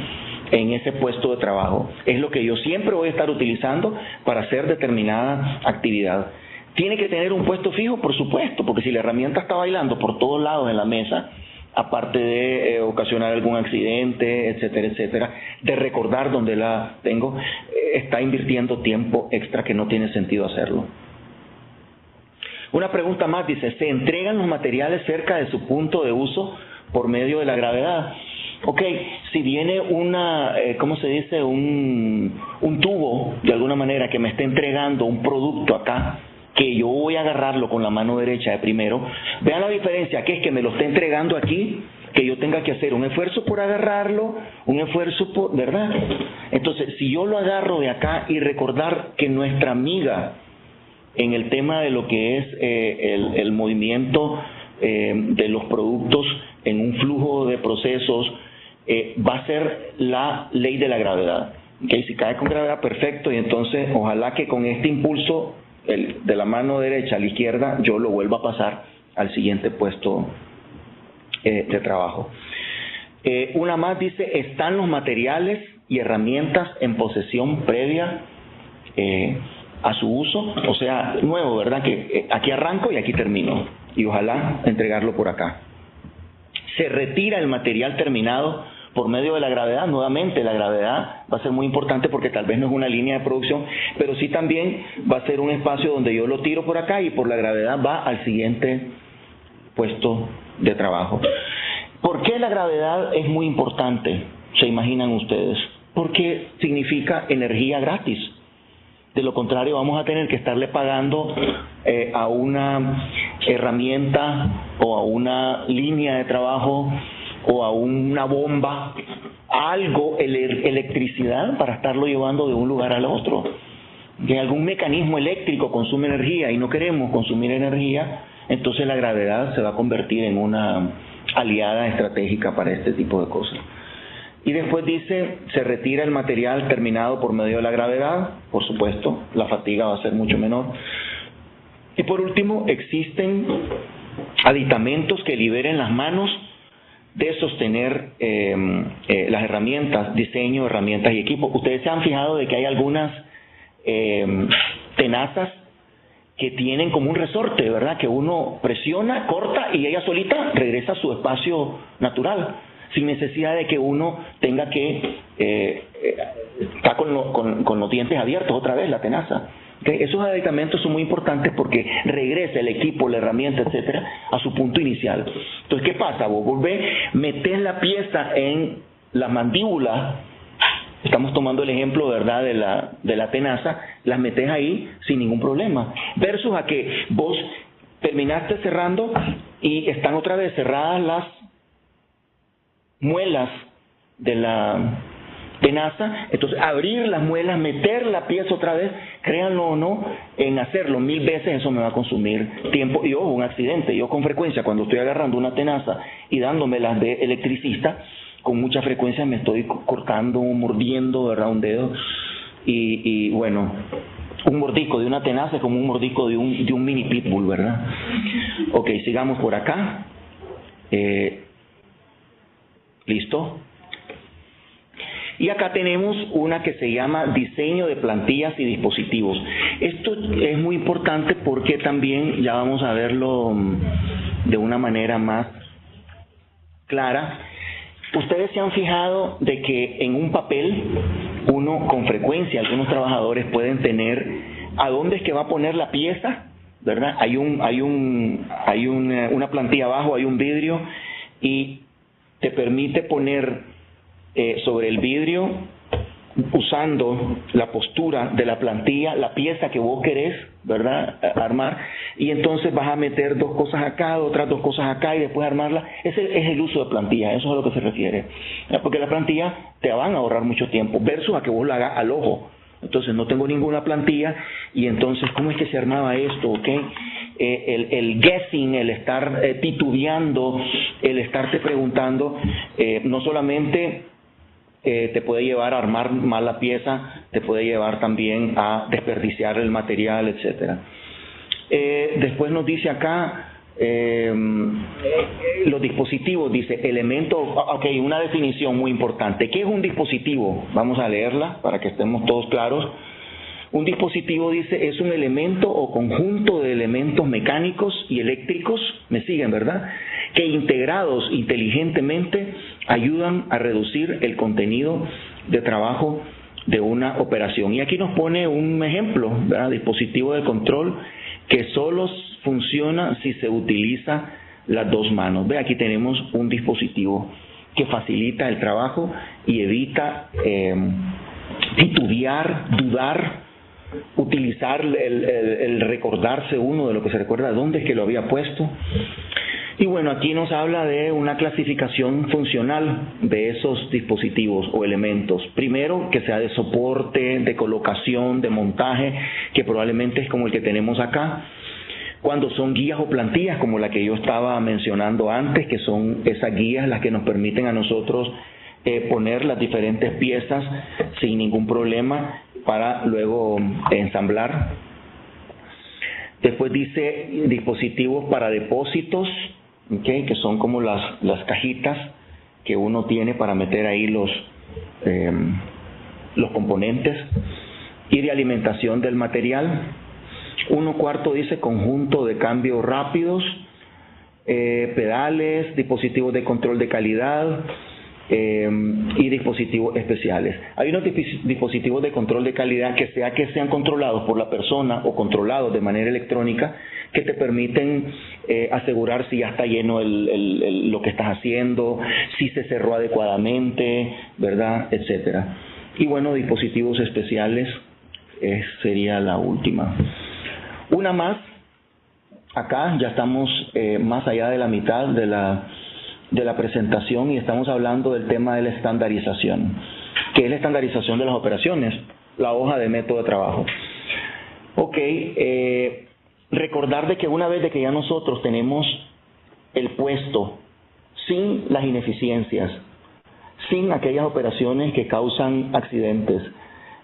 en ese puesto de trabajo. Es lo que yo siempre voy a estar utilizando para hacer determinada actividad. ¿Tiene que tener un puesto fijo? Por supuesto, porque si la herramienta está bailando por todos lados en la mesa, aparte de ocasionar algún accidente, etcétera, etcétera, de recordar dónde la tengo, está invirtiendo tiempo extra que no tiene sentido hacerlo. Una pregunta más, dice, ¿se entregan los materiales cerca de su punto de uso por medio de la gravedad? Ok, si viene ¿cómo se dice? Un tubo, de alguna manera, que me esté entregando un producto acá, que yo voy a agarrarlo con la mano derecha de primero, vean la diferencia, que es que me lo esté entregando aquí, que yo tenga que hacer un esfuerzo por agarrarlo, un esfuerzo por, ¿verdad? Entonces, si yo lo agarro de acá y recordar que nuestra amiga en el tema de lo que es el movimiento de los productos en un flujo de procesos, va a ser la ley de la gravedad. ¿Okay? Si cae con gravedad, perfecto, y entonces ojalá que con este impulso de la mano derecha a la izquierda yo lo vuelva a pasar al siguiente puesto de trabajo. Una más dice, ¿están los materiales y herramientas en posesión previa a su uso? O sea, nuevo, ¿verdad? Que aquí arranco y aquí termino, y ojalá entregarlo por acá. Se retira el material terminado por medio de la gravedad. Nuevamente, la gravedad va a ser muy importante porque tal vez no es una línea de producción, pero sí también va a ser un espacio donde yo lo tiro por acá y por la gravedad va al siguiente puesto de trabajo. ¿Por qué la gravedad es muy importante? ¿Se imaginan ustedes? Porque significa energía gratis. De lo contrario, vamos a tener que estarle pagando a una herramienta o a una línea de trabajo o a una bomba, algo, electricidad para estarlo llevando de un lugar al otro. Que algún mecanismo eléctrico consume energía y no queremos consumir energía, entonces la gravedad se va a convertir en una aliada estratégica para este tipo de cosas. Y después dice, se retira el material terminado por medio de la gravedad, por supuesto, la fatiga va a ser mucho menor. Y por último, existen aditamentos que liberen las manos de sostener las herramientas, diseño, herramientas y equipo. Ustedes se han fijado de que hay algunas tenazas que tienen como un resorte, ¿verdad? Que uno presiona, corta y ella solita regresa a su espacio natural, sin necesidad de que uno tenga que estar con los dientes abiertos otra vez la tenaza. ¿Okay? Esos aditamentos son muy importantes porque regresa el equipo, la herramienta, etcétera, a su punto inicial. Entonces, ¿qué pasa? Vos volvés, metés la pieza en la mandíbula. Estamos tomando el ejemplo, ¿verdad?, de la tenaza, las metes ahí sin ningún problema. Versus a que vos terminaste cerrando y están otra vez cerradas las muelas de la tenaza, entonces abrir las muelas, meter la pieza otra vez, créanlo o no, en hacerlo 1000 veces eso me va a consumir tiempo. Y ojo, un accidente, yo con frecuencia cuando estoy agarrando una tenaza y dándomelas de electricista, con mucha frecuencia me estoy cortando, mordiendo, ¿verdad?, un dedo. Y bueno, un mordisco de una tenaza es como un mordisco de un mini pitbull, ¿verdad? Ok, sigamos por acá. ¿Listo? Y acá tenemos una que se llama diseño de plantillas y dispositivos. Esto es muy importante porque también ya vamos a verlo de una manera más clara. Ustedes se han fijado de que en un papel uno con frecuencia, algunos trabajadores pueden tener a dónde es que va a poner la pieza, ¿verdad? Hay una plantilla abajo, hay un vidrio y te permite poner sobre el vidrio, usando la postura de la plantilla, la pieza que vos querés, ¿verdad?, armar, y entonces vas a meter dos cosas acá, otras dos cosas acá y después armarla. Ese es el uso de plantilla, eso es a lo que se refiere, porque la plantilla te van a ahorrar mucho tiempo versus a que vos la hagas al ojo. Entonces no tengo ninguna plantilla y entonces ¿cómo es que se armaba esto? ¿Okay? El guessing, el estar titubeando, el estarte preguntando, no solamente te puede llevar a armar mal la pieza, te puede llevar también a desperdiciar el material, etcétera. Después nos dice acá los dispositivos, dice elemento, ok, una definición muy importante. ¿Qué es un dispositivo? Vamos a leerla para que estemos todos claros. Un dispositivo, dice, es un elemento o conjunto de elementos mecánicos y eléctricos, me siguen, ¿verdad?, que integrados inteligentemente ayudan a reducir el contenido de trabajo de una operación. Y aquí nos pone un ejemplo, ¿verdad?, dispositivo de control que solo funciona si se utiliza las dos manos. Ve, aquí tenemos un dispositivo que facilita el trabajo y evita titubear, dudar, utilizar el recordarse uno de lo que se recuerda, dónde es que lo había puesto. Y bueno, aquí nos habla de una clasificación funcional de esos dispositivos o elementos. Primero, que sea de soporte, de colocación, de montaje, que probablemente es como el que tenemos acá. Cuando son guías o plantillas, como la que yo estaba mencionando antes, que son esas guías las que nos permiten a nosotros poner las diferentes piezas sin ningún problema para luego ensamblar. Después dice dispositivos para depósitos, ¿okay?, que son como las cajitas que uno tiene para meter ahí los componentes, y de alimentación del material. 1/4 dice conjunto de cambios rápidos, pedales, dispositivos de control de calidad y dispositivos especiales. Hay unos dispositivos de control de calidad que sean controlados por la persona o controlados de manera electrónica, que te permiten asegurar si ya está lleno lo que estás haciendo, si se cerró adecuadamente, ¿verdad?, etcétera. Y bueno, dispositivos especiales sería la última. Una más, acá ya estamos más allá de la mitad de la presentación y estamos hablando del tema de la estandarización. ¿Qué es la estandarización de las operaciones? La hoja de método de trabajo. Ok, recordar de que una vez de que ya nosotros tenemos el puesto sin las ineficiencias, sin aquellas operaciones que causan accidentes,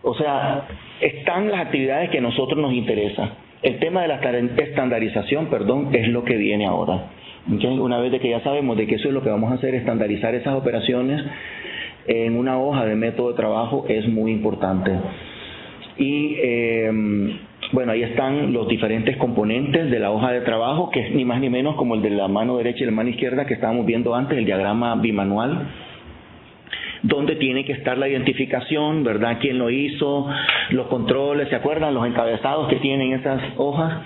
o sea, están las actividades que a nosotros nos interesan. El tema de la estandarización, es lo que viene ahora. ¿Okay? Una vez de que ya sabemos de que eso es lo que vamos a hacer, estandarizar esas operaciones en una hoja de método de trabajo es muy importante. Y bueno, ahí están los diferentes componentes de la hoja de trabajo, que es ni más ni menos como el de la mano derecha y la mano izquierda que estábamos viendo antes, el diagrama bimanual, donde tiene que estar la identificación, ¿verdad? Quién lo hizo, los controles, ¿se acuerdan? Los encabezados que tienen esas hojas.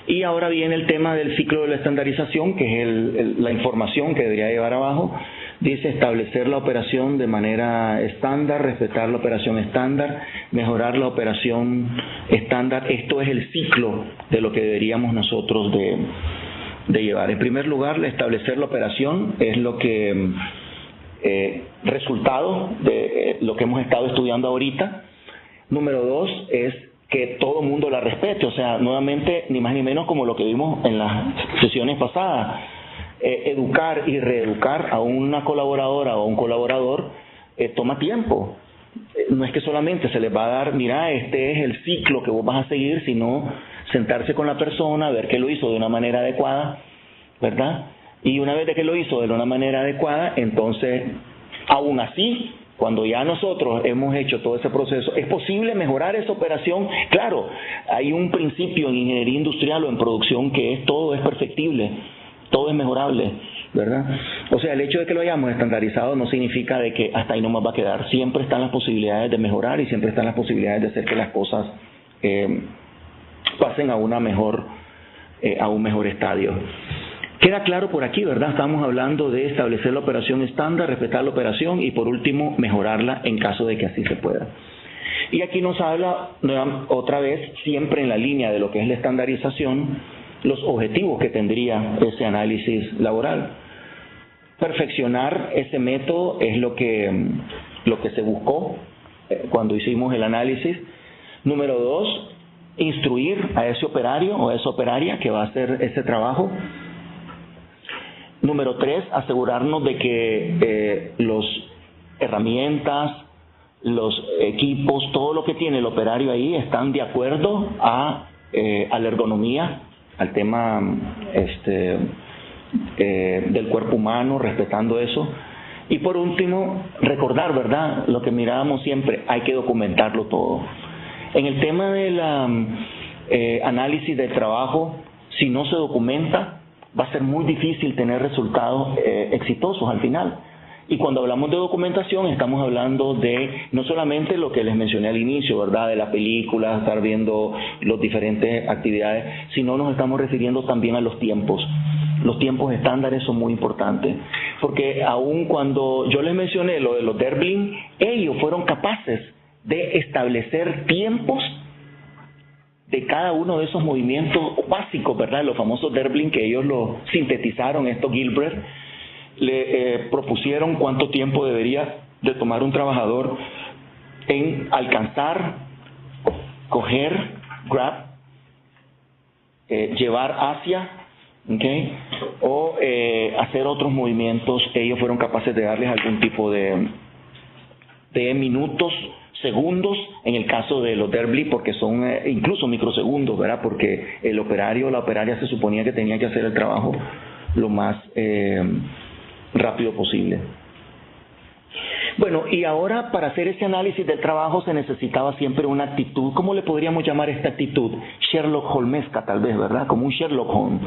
Y ahora viene el tema del ciclo de la estandarización, que es la información que debería llevar abajo. Dice establecer la operación de manera estándar, respetar la operación estándar, mejorar la operación estándar. Esto es el ciclo de lo que deberíamos nosotros de llevar. En primer lugar, establecer la operación es lo que resultado de lo que hemos estado estudiando ahorita. Número 2 es que todo mundo la respete, o sea, nuevamente, ni más ni menos como lo que vimos en las sesiones pasadas. Educar y reeducar a una colaboradora o a un colaborador toma tiempo. No es que solamente se les va a dar, mira, este es el ciclo que vos vas a seguir, sino sentarse con la persona, ver que lo hizo de una manera adecuada, ¿verdad? Y una vez de que lo hizo de una manera adecuada, entonces, aún así, cuando ya nosotros hemos hecho todo ese proceso, ¿es posible mejorar esa operación? Claro, hay un principio en ingeniería industrial o en producción que todo es perfectible, todo es mejorable, ¿verdad? O sea, el hecho de que lo hayamos estandarizado no significa de que hasta ahí nomás va a quedar. Siempre están las posibilidades de mejorar y siempre están las posibilidades de hacer que las cosas pasen a un mejor estadio. Queda claro por aquí, ¿verdad? Estamos hablando de establecer la operación estándar, respetar la operación y por último mejorarla en caso de que así se pueda. Y aquí nos habla otra vez, siempre en la línea de lo que es la estandarización, los objetivos que tendría ese análisis laboral. Perfeccionar ese método es lo que se buscó cuando hicimos el análisis. Número 2, instruir a ese operario o a esa operaria que va a hacer ese trabajo. Número 3, asegurarnos de que los herramientas, los equipos, todo lo que tiene el operario ahí están de acuerdo a la ergonomía, al tema del cuerpo humano, respetando eso. Y por último, recordar, ¿verdad? Lo que mirábamos siempre, hay que documentarlo todo. En el tema del análisis del trabajo, si no se documenta, va a ser muy difícil tener resultados exitosos al final. Y cuando hablamos de documentación, estamos hablando de no solamente lo que les mencioné al inicio, ¿verdad? De la película, estar viendo las diferentes actividades, sino nos estamos refiriendo también a los tiempos. Los tiempos estándares son muy importantes, porque aun cuando yo les mencioné lo de los Derblin, ellos fueron capaces de establecer tiempos de cada uno de esos movimientos básicos, ¿verdad? Los famosos Derblin, que ellos lo sintetizaron, esto Gilbert, le propusieron cuánto tiempo debería de tomar un trabajador en alcanzar, coger, grab, llevar hacia, ¿okay? O hacer otros movimientos. Ellos fueron capaces de darles algún tipo de minutos, segundos, en el caso de los Derblin, porque son incluso microsegundos, ¿verdad? Porque el operario o la operaria se suponía que tenía que hacer el trabajo lo más rápido posible. Bueno, y ahora para hacer ese análisis del trabajo se necesitaba siempre una actitud. ¿Cómo le podríamos llamar esta actitud? Sherlock Holmesca, tal vez, ¿verdad? Como un Sherlock Holmes.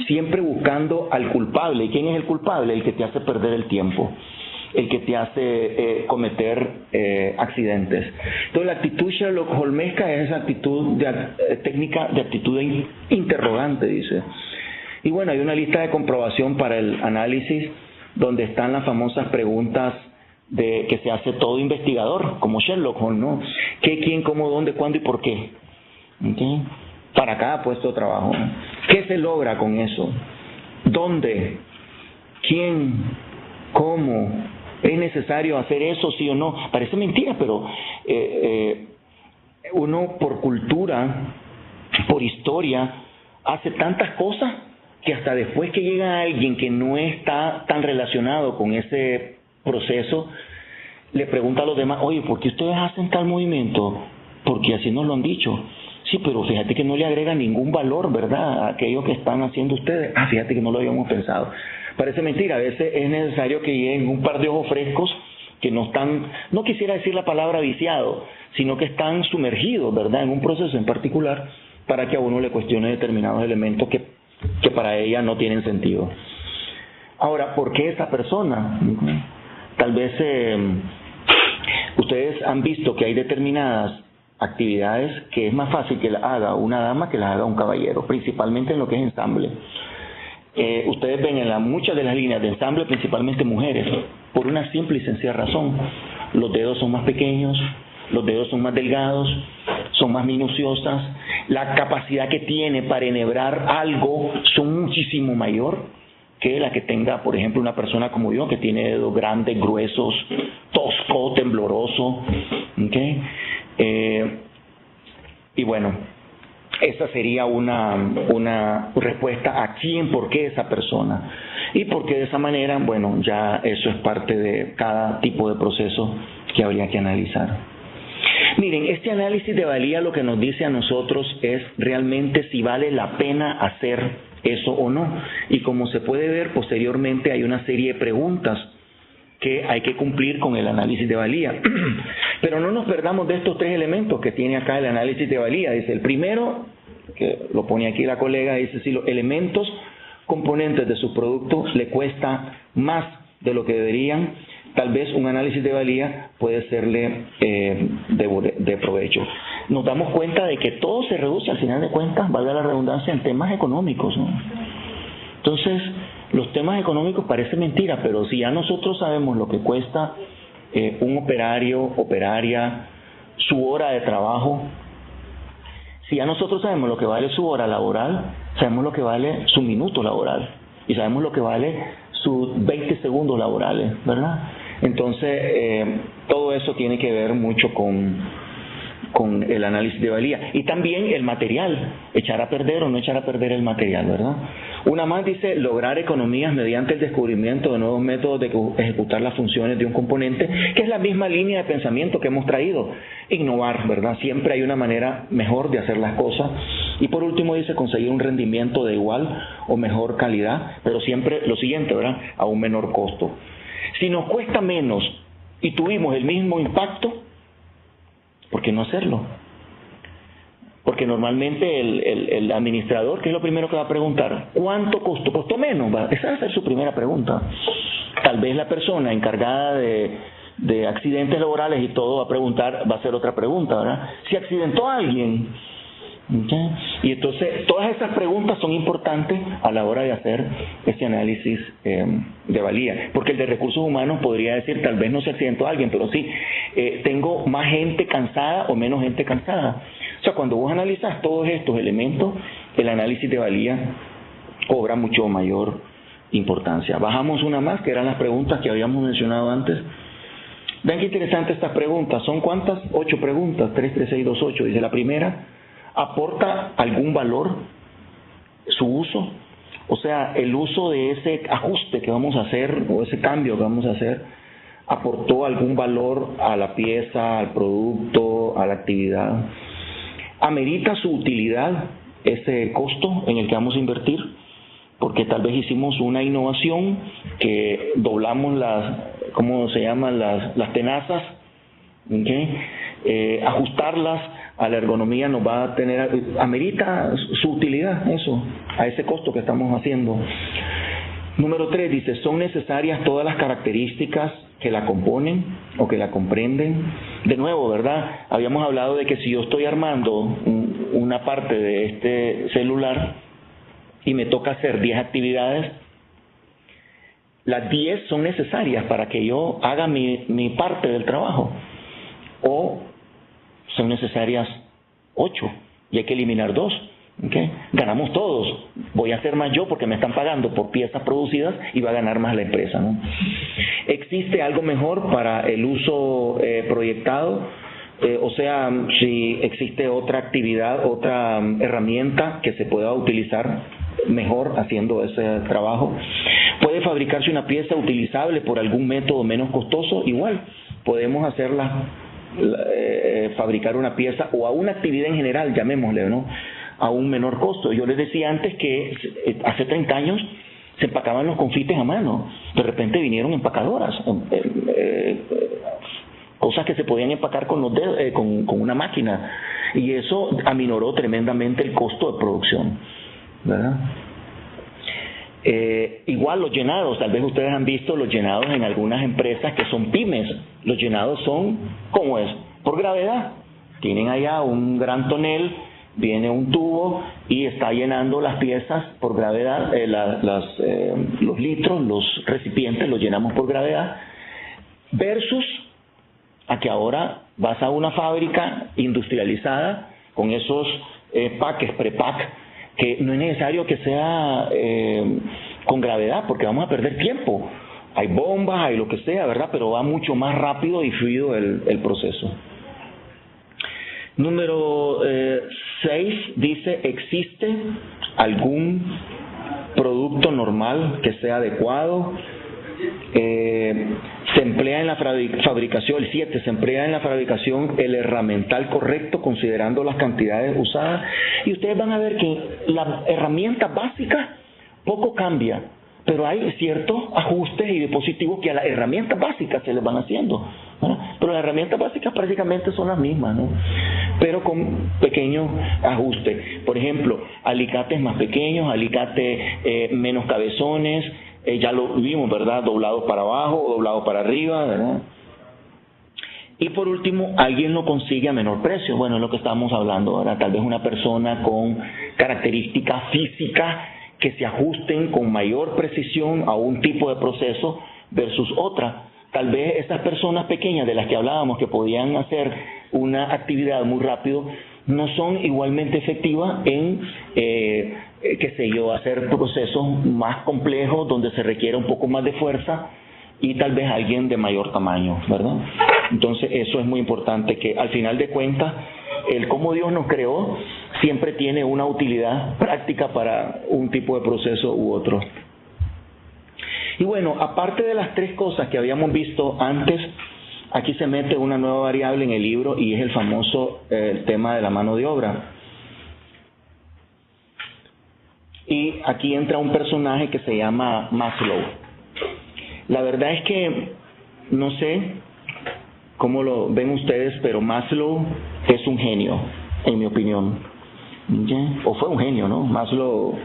Siempre buscando al culpable. ¿Y quién es el culpable? El que te hace perder el tiempo, el que te hace cometer accidentes. Entonces la actitud Sherlock Holmesca es esa actitud técnica de actitud interrogante, dice. Y bueno, hay una lista de comprobación para el análisis donde están las famosas preguntas que se hace todo investigador, como Sherlock Holmes, ¿no? ¿Qué, quién, cómo, dónde, cuándo y por qué? ¿Okay? Para cada puesto de trabajo. ¿Qué se logra con eso? ¿Dónde? ¿Quién? ¿Cómo? ¿Es necesario hacer eso, sí o no? Parece mentira, pero uno por cultura, por historia, hace tantas cosas que hasta después que llega alguien que no está tan relacionado con ese proceso, le pregunta a los demás, oye, ¿por qué ustedes hacen tal movimiento? Porque así nos lo han dicho. Sí, pero fíjate que no le agrega ningún valor, ¿verdad?, a aquello que están haciendo ustedes. Ah, fíjate que no lo habíamos pensado. Parece mentira, a veces es necesario que lleguen un par de ojos frescos que no están, no quisiera decir la palabra viciado, sino que están sumergidos, ¿verdad?, en un proceso en particular, para que a uno le cuestione determinados elementos que para ella no tienen sentido. Ahora, ¿por qué esa persona? Tal vez ustedes han visto que hay determinadas actividades que es más fácil que las haga una dama que las haga un caballero, principalmente en lo que es ensamble. Ustedes ven en muchas de las líneas de ensamble principalmente mujeres, por una simple y sencilla razón. Los dedos son más pequeños, los dedos son más delgados, son más minuciosas, la capacidad que tiene para enhebrar algo son muchísimo mayor que la que tenga, por ejemplo, una persona como yo, que tiene dedos grandes, gruesos, tosco, tembloroso, ¿okay? Y bueno, esa sería una respuesta a quién, por qué esa persona. Y porque de esa manera, bueno, ya eso es parte de cada tipo de proceso que habría que analizar. Miren, este análisis de valía lo que nos dice a nosotros es realmente si vale la pena hacer eso o no. Y como se puede ver posteriormente hay una serie de preguntas que hay que cumplir con el análisis de valía. Pero no nos perdamos de estos tres elementos que tiene acá el análisis de valía. Dice el primero, que lo pone aquí la colega, dice si los elementos componentes de su producto le cuesta más de lo que deberían, tal vez un análisis de valía puede serle de provecho. Nos damos cuenta de que todo se reduce al final de cuentas, valga la redundancia, en temas económicos, ¿no? Entonces, los temas económicos parecen mentira, pero si ya nosotros sabemos lo que cuesta un operario, operaria, su hora de trabajo, si ya nosotros sabemos lo que vale su hora laboral, sabemos lo que vale su minuto laboral y sabemos lo que vale sus 20 segundos laborales, ¿verdad? Entonces, todo eso tiene que ver mucho con el análisis de valía. Y también el material, echar a perder o no echar a perder el material, ¿verdad? Una más dice, lograr economías mediante el descubrimiento de nuevos métodos de ejecutar las funciones de un componente, que es la misma línea de pensamiento que hemos traído. Innovar, ¿verdad? Siempre hay una manera mejor de hacer las cosas. Y por último dice, conseguir un rendimiento de igual o mejor calidad, pero siempre lo siguiente, ¿verdad? A un menor costo. Si nos cuesta menos y tuvimos el mismo impacto, ¿por qué no hacerlo? Porque normalmente el administrador, ¿qué es lo primero que va a preguntar? ¿Cuánto costó? ¿Costó menos? Esa va a ser su primera pregunta. Tal vez la persona encargada de accidentes laborales y todo va a preguntar, va a hacer otra pregunta, ¿verdad? ¿Se accidentó alguien? ¿Okay? Y entonces todas esas preguntas son importantes a la hora de hacer ese análisis de valía, porque el de recursos humanos podría decir tal vez no se accidentó alguien, pero sí, tengo más gente cansada o menos gente cansada. O sea, cuando vos analizas todos estos elementos, el análisis de valía cobra mucho mayor importancia. Bajamos una más, que eran las preguntas que habíamos mencionado antes. Vean qué interesante estas preguntas. ¿Son cuántas? 8 preguntas, 3, 3, 6, 2, 8. Dice la primera, ¿aporta algún valor su uso? O sea, el uso de ese ajuste que vamos a hacer o ese cambio que vamos a hacer, ¿aportó algún valor a la pieza, al producto, a la actividad? ¿Amerita su utilidad ese costo en el que vamos a invertir? Porque tal vez hicimos una innovación que doblamos ¿cómo se llaman? Las tenazas, ¿okay? Ajustarlas a la ergonomía nos va a tener, amerita su utilidad eso, a ese costo que estamos haciendo. Número 3 dice, ¿son necesarias todas las características que la componen o que la comprenden? De nuevo, ¿verdad? Habíamos hablado de que si yo estoy armando una parte de este celular y me toca hacer 10 actividades, las 10 son necesarias para que yo haga mi parte del trabajo, o son necesarias 8 y hay que eliminar 2. ¿Okay? Ganamos todos. Voy a hacer más yo porque me están pagando por piezas producidas y va a ganar más la empresa, ¿no? ¿Existe algo mejor para el uso proyectado? o sea, si existe otra actividad, otra herramienta que se pueda utilizar mejor haciendo ese trabajo. Puede fabricarse una pieza utilizable por algún método menos costoso, igual podemos hacerla, fabricar una pieza o a una actividad en general, llamémosle, ¿no?, a un menor costo. Yo les decía antes que hace 30 años se empacaban los confites a mano, de repente vinieron empacadoras, cosas que se podían empacar con los dedos, con una máquina, y eso aminoró tremendamente el costo de producción, ¿verdad? Igual los llenados, tal vez ustedes han visto los llenados en algunas empresas que son pymes. Los llenados son, ¿cómo es? Por gravedad. Tienen allá un gran tonel, viene un tubo y está llenando las piezas por gravedad, los litros, los recipientes los llenamos por gravedad, versus a que ahora vas a una fábrica industrializada con esos paques, prepack, que no es necesario que sea con gravedad, porque vamos a perder tiempo. Hay bombas, hay lo que sea, ¿verdad? Pero va mucho más rápido y fluido el proceso. Número 6 dice, ¿existe algún producto normal que sea adecuado? Se emplea en la fabricación, el 7, se emplea en la fabricación el herramental correcto considerando las cantidades usadas, y ustedes van a ver que la herramienta básica poco cambia, pero hay ciertos ajustes y dispositivos que a las herramientas básicas se les van haciendo, ¿no? Pero las herramientas básicas prácticamente son las mismas, ¿no?, pero con pequeños ajustes. Por ejemplo, alicates más pequeños, alicates menos cabezones, ya lo vimos, ¿verdad?, doblados para abajo o doblados para arriba, ¿verdad? Y por último, alguien lo consigue a menor precio. Bueno, es lo que estábamos hablando ahora. Tal vez una persona con características físicas que se ajusten con mayor precisión a un tipo de proceso versus otra. Tal vez esas personas pequeñas de las que hablábamos que podían hacer una actividad muy rápido no son igualmente efectivas en, qué sé yo, hacer procesos más complejos donde se requiere un poco más de fuerza y tal vez alguien de mayor tamaño, ¿verdad? Entonces eso es muy importante, que al final de cuentas el cómo Dios nos creó siempre tiene una utilidad práctica para un tipo de proceso u otro. Y bueno, aparte de las 3 cosas que habíamos visto antes, aquí se mete una nueva variable en el libro y es el famoso tema de la mano de obra. Y aquí entra un personaje que se llama Maslow. La verdad es que no sé cómo lo ven ustedes, pero Maslow es un genio, en mi opinión. O fue un genio, ¿no? Maslow,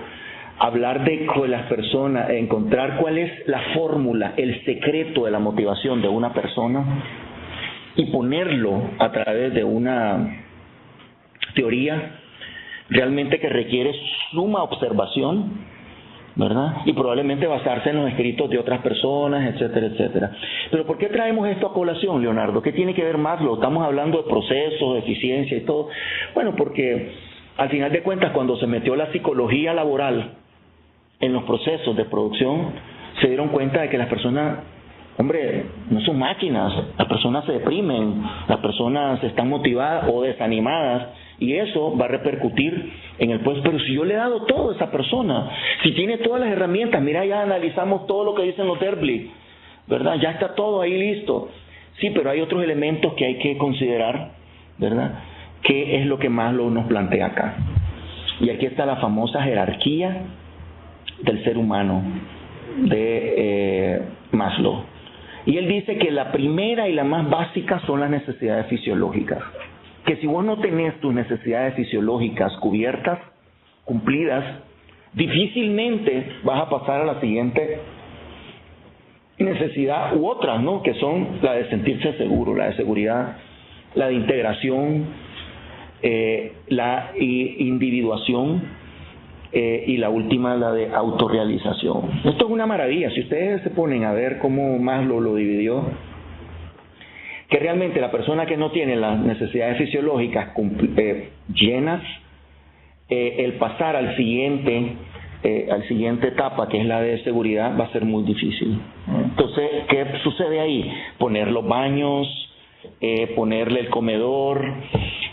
hablar con las personas, encontrar cuál es la fórmula, el secreto de la motivación de una persona y ponerlo a través de una teoría realmente que requiere suma observación, ¿verdad? Y probablemente basarse en los escritos de otras personas, etcétera, etcétera. Pero ¿por qué traemos esto a colación, Leonardo? ¿Qué tiene que ver Maslow? Estamos hablando de procesos, de eficiencia y todo. Bueno, porque al final de cuentas, cuando se metió la psicología laboral en los procesos de producción, se dieron cuenta de que las personas, hombre, no son máquinas, las personas se deprimen, las personas están motivadas o desanimadas, y eso va a repercutir en el puesto. Pero si yo le he dado todo a esa persona, si tiene todas las herramientas, mira, ya analizamos todo lo que dicen los Derby, ¿verdad? Ya está todo ahí listo. Sí, pero hay otros elementos que hay que considerar, ¿verdad? ¿Qué es lo que Maslow nos plantea acá? Y aquí está la famosa jerarquía del ser humano de Maslow. Y él dice que la primera y la más básica son las necesidades fisiológicas. Que si vos no tenés tus necesidades fisiológicas cubiertas, cumplidas, difícilmente vas a pasar a la siguiente necesidad u otras, ¿no? Que son la de sentirse seguro, la de seguridad, la de integración, la individuación y la última, la de autorrealización. Esto es una maravilla. Si ustedes se ponen a ver cómo Maslow lo dividió, que realmente la persona que no tiene las necesidades fisiológicas llenas, el pasar al siguiente etapa, que es la de seguridad, va a ser muy difícil. Entonces, ¿qué sucede ahí? Poner los baños, ponerle el comedor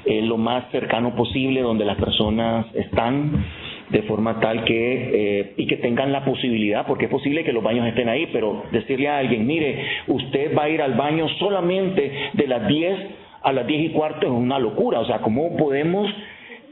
lo más cercano posible donde las personas están, de forma tal que y que tengan la posibilidad, porque es posible que los baños estén ahí, pero decirle a alguien, mire, usted va a ir al baño solamente de las 10 a las 10:15 es una locura. O sea, ¿cómo podemos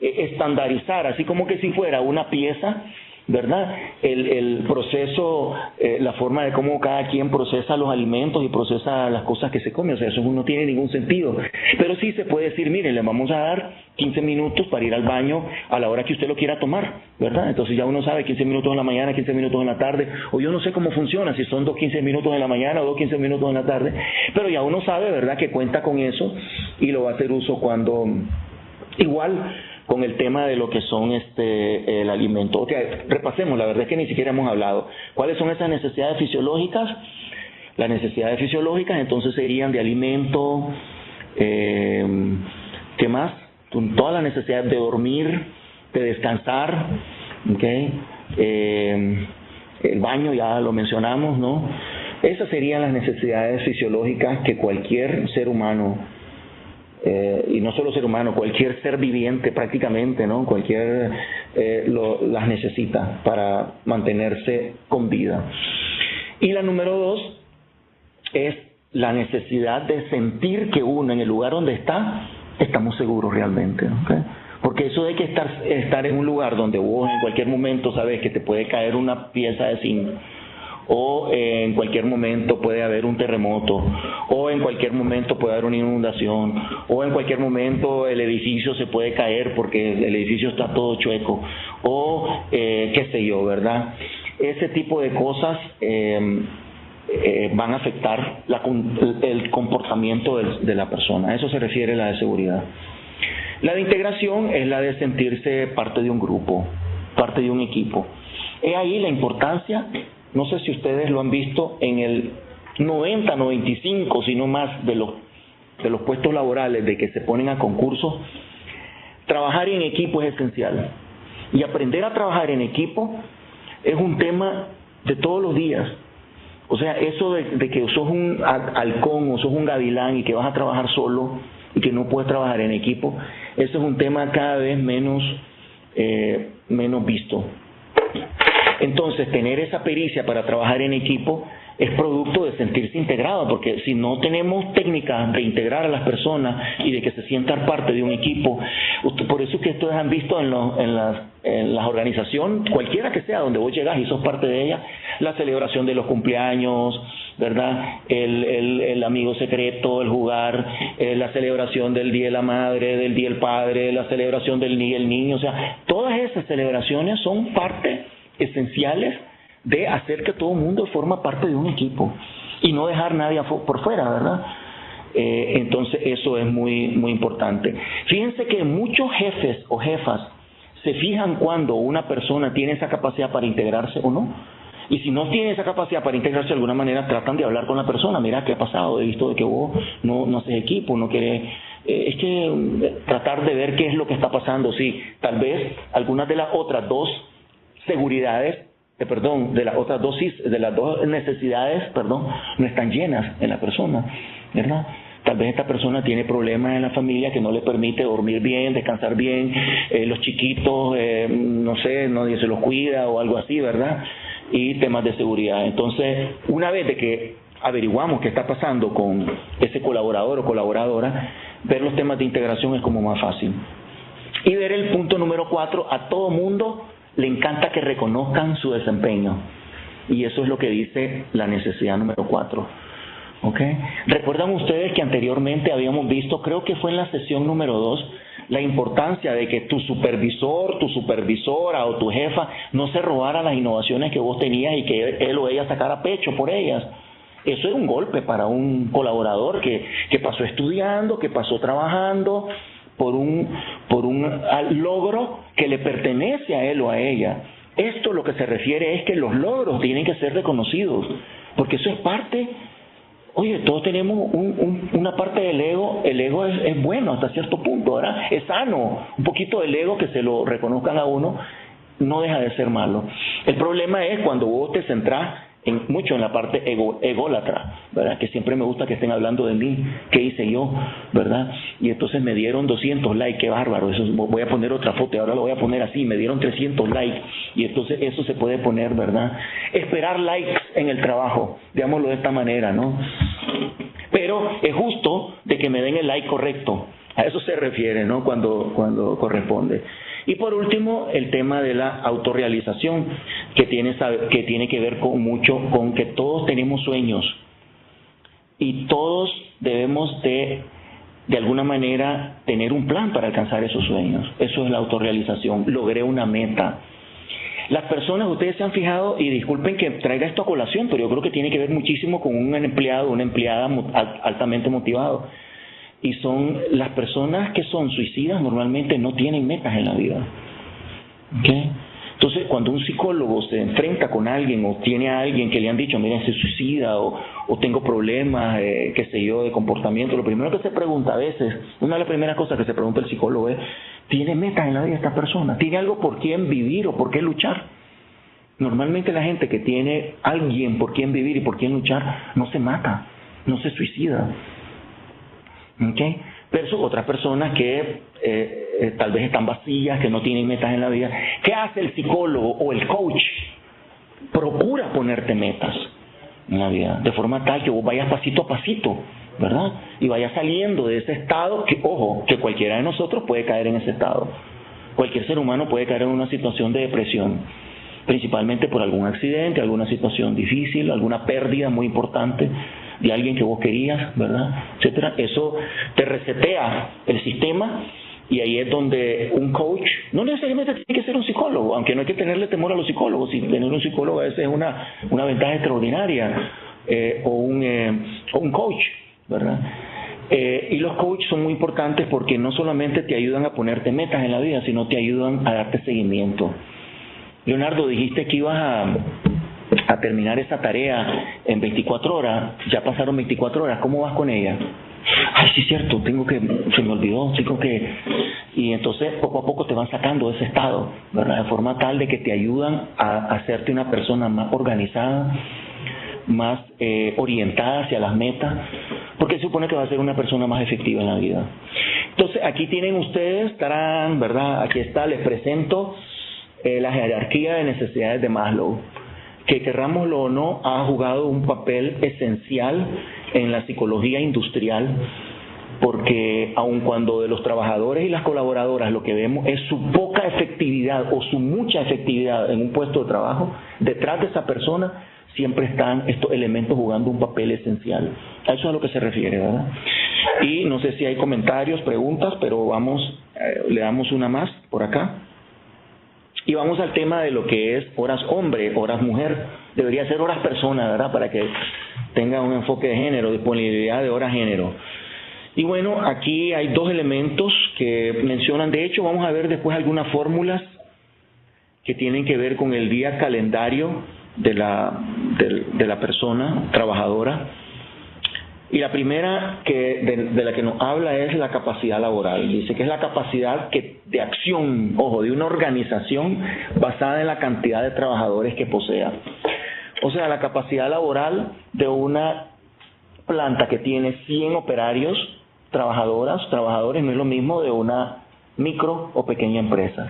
estandarizar, así como que si fuera una pieza, ¿verdad? El proceso, la forma de cómo cada quien procesa los alimentos y procesa las cosas que se come? O sea, eso no tiene ningún sentido. Pero sí se puede decir, mire, le vamos a dar 15 minutos para ir al baño a la hora que usted lo quiera tomar, ¿verdad? Entonces ya uno sabe 15 minutos en la mañana, 15 minutos en la tarde, o yo no sé cómo funciona, si son 15 minutos en la mañana o 15 minutos en la tarde, pero ya uno sabe, ¿verdad?, que cuenta con eso y lo va a hacer uso cuando... Igual con el tema de lo que son el alimento. Ok, repasemos, la verdad es que ni siquiera hemos hablado. ¿Cuáles son esas necesidades fisiológicas? Las necesidades fisiológicas entonces serían de alimento, ¿qué más? Todas las necesidades de dormir, de descansar, ¿okay? El baño ya lo mencionamos, ¿no? Esas serían las necesidades fisiológicas que cualquier ser humano, y no solo ser humano, cualquier ser viviente prácticamente, ¿no? Las necesita para mantenerse con vida. Y la número 2 es la necesidad de sentir que uno en el lugar donde estamos seguros realmente, ¿okay? Porque eso de que estar en un lugar donde vos en cualquier momento sabes que te puede caer una pieza de zinc, o en cualquier momento puede haber un terremoto, o en cualquier momento puede haber una inundación, o en cualquier momento el edificio se puede caer porque el edificio está todo chueco, o qué sé yo, ¿verdad? Ese tipo de cosas van a afectar el comportamiento de la persona. A eso se refiere la de seguridad. La de integración es la de sentirse parte de un grupo, parte de un equipo. He ahí la importancia. No sé si ustedes lo han visto en el 90, 95, si no más, de los puestos laborales de que se ponen a concursos. Trabajar en equipo es esencial. Y aprender a trabajar en equipo es un tema de todos los días. O sea, eso de que sos un halcón o sos un gavilán y que vas a trabajar solo y que no puedes trabajar en equipo, eso es un tema cada vez menos visto. Entonces, tener esa pericia para trabajar en equipo es producto de sentirse integrado, porque si no tenemos técnicas de integrar a las personas y de que se sientan parte de un equipo, por eso es que ustedes han visto en las organizaciones, cualquiera que sea, donde vos llegás y sos parte de ella, la celebración de los cumpleaños, ¿verdad? El amigo secreto, el jugar, la celebración del Día de la Madre, del Día del Padre, la celebración del Día del Niño, o sea, todas esas celebraciones son parte esenciales de hacer que todo el mundo forma parte de un equipo y no dejar nadie por fuera, ¿verdad? Entonces eso es muy, muy importante. Fíjense que muchos jefes o jefas se fijan cuando una persona tiene esa capacidad para integrarse o no. Y si no tiene esa capacidad para integrarse de alguna manera, tratan de hablar con la persona. Mira, ¿qué ha pasado? He visto de que vos no haces equipo, no querés... es que tratar de ver qué es lo que está pasando. Sí, tal vez algunas de las otras dos seguridades, de las otras de las dos necesidades, no están llenas en la persona, ¿verdad? Tal vez esta persona tiene problemas en la familia que no le permite dormir bien, descansar bien, los chiquitos, no sé, nadie se los cuida o algo así, ¿verdad? Y temas de seguridad. Entonces, una vez de que averiguamos qué está pasando con ese colaborador o colaboradora, ver los temas de integración es como más fácil. Y ver el punto número 4, a todo mundo le encanta que reconozcan su desempeño. Y eso es lo que dice la necesidad número 4. ¿Okay? ¿Recuerdan ustedes que anteriormente habíamos visto, creo que fue en la sesión número 2, la importancia de que tu supervisor, tu supervisora o tu jefa no se robara las innovaciones que vos tenías y que él o ella sacara pecho por ellas? Eso era un golpe para un colaborador que pasó estudiando, que pasó trabajando por un logro que le pertenece a él o a ella. Esto lo que se refiere es que los logros tienen que ser reconocidos, porque eso es parte... Oye, todos tenemos una parte del ego. El ego es bueno hasta cierto punto, ¿verdad? Es sano. Un poquito del ego, que se lo reconozcan a uno, no deja de ser malo. El problema es cuando vos te centrás mucho en la parte ególatra, ¿verdad? Que siempre me gusta que estén hablando de mí, qué hice yo, ¿verdad? Y entonces me dieron 200 likes, qué bárbaro, eso voy a poner otra foto y ahora lo voy a poner así, me dieron 300 likes y entonces eso se puede poner, ¿verdad? Esperar likes en el trabajo, digámoslo de esta manera, ¿no? Pero es justo de que me den el like correcto, a eso se refiere, ¿no? Cuando corresponde. Y por último, el tema de la autorrealización, que tiene que ver mucho con que todos tenemos sueños y todos debemos de alguna manera tener un plan para alcanzar esos sueños. Eso es la autorrealización. Logré una meta. Las personas, ustedes se han fijado, y disculpen que traiga esto a colación, pero yo creo que tiene que ver muchísimo con un empleado, una empleada altamente motivado. Y son las personas que son suicidas normalmente no tienen metas en la vida. ¿Okay? Entonces, cuando un psicólogo se enfrenta con alguien o tiene a alguien que le han dicho, mira, se suicida o tengo problemas, qué sé yo, de comportamiento, lo primero que se pregunta a veces, una de las primeras cosas que se pregunta el psicólogo es, ¿tiene metas en la vida esta persona? ¿Tiene algo por quién vivir o por qué luchar? Normalmente la gente que tiene alguien por quién vivir y por quién luchar no se mata, no se suicida. ¿Okay? Pero otras personas que tal vez están vacías, que no tienen metas en la vida. ¿Qué hace el psicólogo o el coach? Procura ponerte metas en la vida, de forma tal que vos vayas pasito a pasito, ¿verdad? Y vayas saliendo de ese estado que, ojo, que cualquiera de nosotros puede caer en ese estado. Cualquier ser humano puede caer en una situación de depresión, principalmente por algún accidente, alguna situación difícil, alguna pérdida muy importante de alguien que vos querías, ¿verdad? Etcétera. Eso te resetea el sistema y ahí es donde un coach, no necesariamente tiene que ser un psicólogo, aunque no hay que tenerle temor a los psicólogos, y tener un psicólogo a veces es una ventaja extraordinaria, o un coach, ¿verdad? Y los coaches son muy importantes porque no solamente te ayudan a ponerte metas en la vida, sino te ayudan a darte seguimiento. Leonardo, dijiste que ibas a terminar esa tarea en 24 horas, ya pasaron 24 horas, ¿cómo vas con ella? Ay, sí, cierto, se me olvidó, y entonces poco a poco te van sacando de ese estado, ¿verdad? De forma tal de que te ayudan a hacerte una persona más organizada, más orientada hacia las metas, porque se supone que va a ser una persona más efectiva en la vida. Entonces, aquí tienen ustedes, tarán, ¿verdad? Aquí está, les presento la jerarquía de necesidades de Maslow, que querrámoslo o no, ha jugado un papel esencial en la psicología industrial, porque aun cuando de los trabajadores y las colaboradoras lo que vemos es su poca efectividad o su mucha efectividad en un puesto de trabajo, detrás de esa persona siempre están estos elementos jugando un papel esencial. A eso es a lo que se refiere, ¿verdad? Y no sé si hay comentarios, preguntas, pero le damos una más por acá. Y vamos al tema de lo que es horas hombre, horas mujer. Debería ser horas persona, ¿verdad? Para que tenga un enfoque de género, disponibilidad de horas género. Y bueno, aquí hay dos elementos que mencionan. De hecho, vamos a ver después algunas fórmulas que tienen que ver con el día calendario de la persona trabajadora. Y la primera de la que nos habla es la capacidad laboral. Dice que es la capacidad de acción, ojo, de una organización basada en la cantidad de trabajadores que posea. O sea, la capacidad laboral de una planta que tiene 100 operarios, trabajadores, no es lo mismo de una micro o pequeña empresa.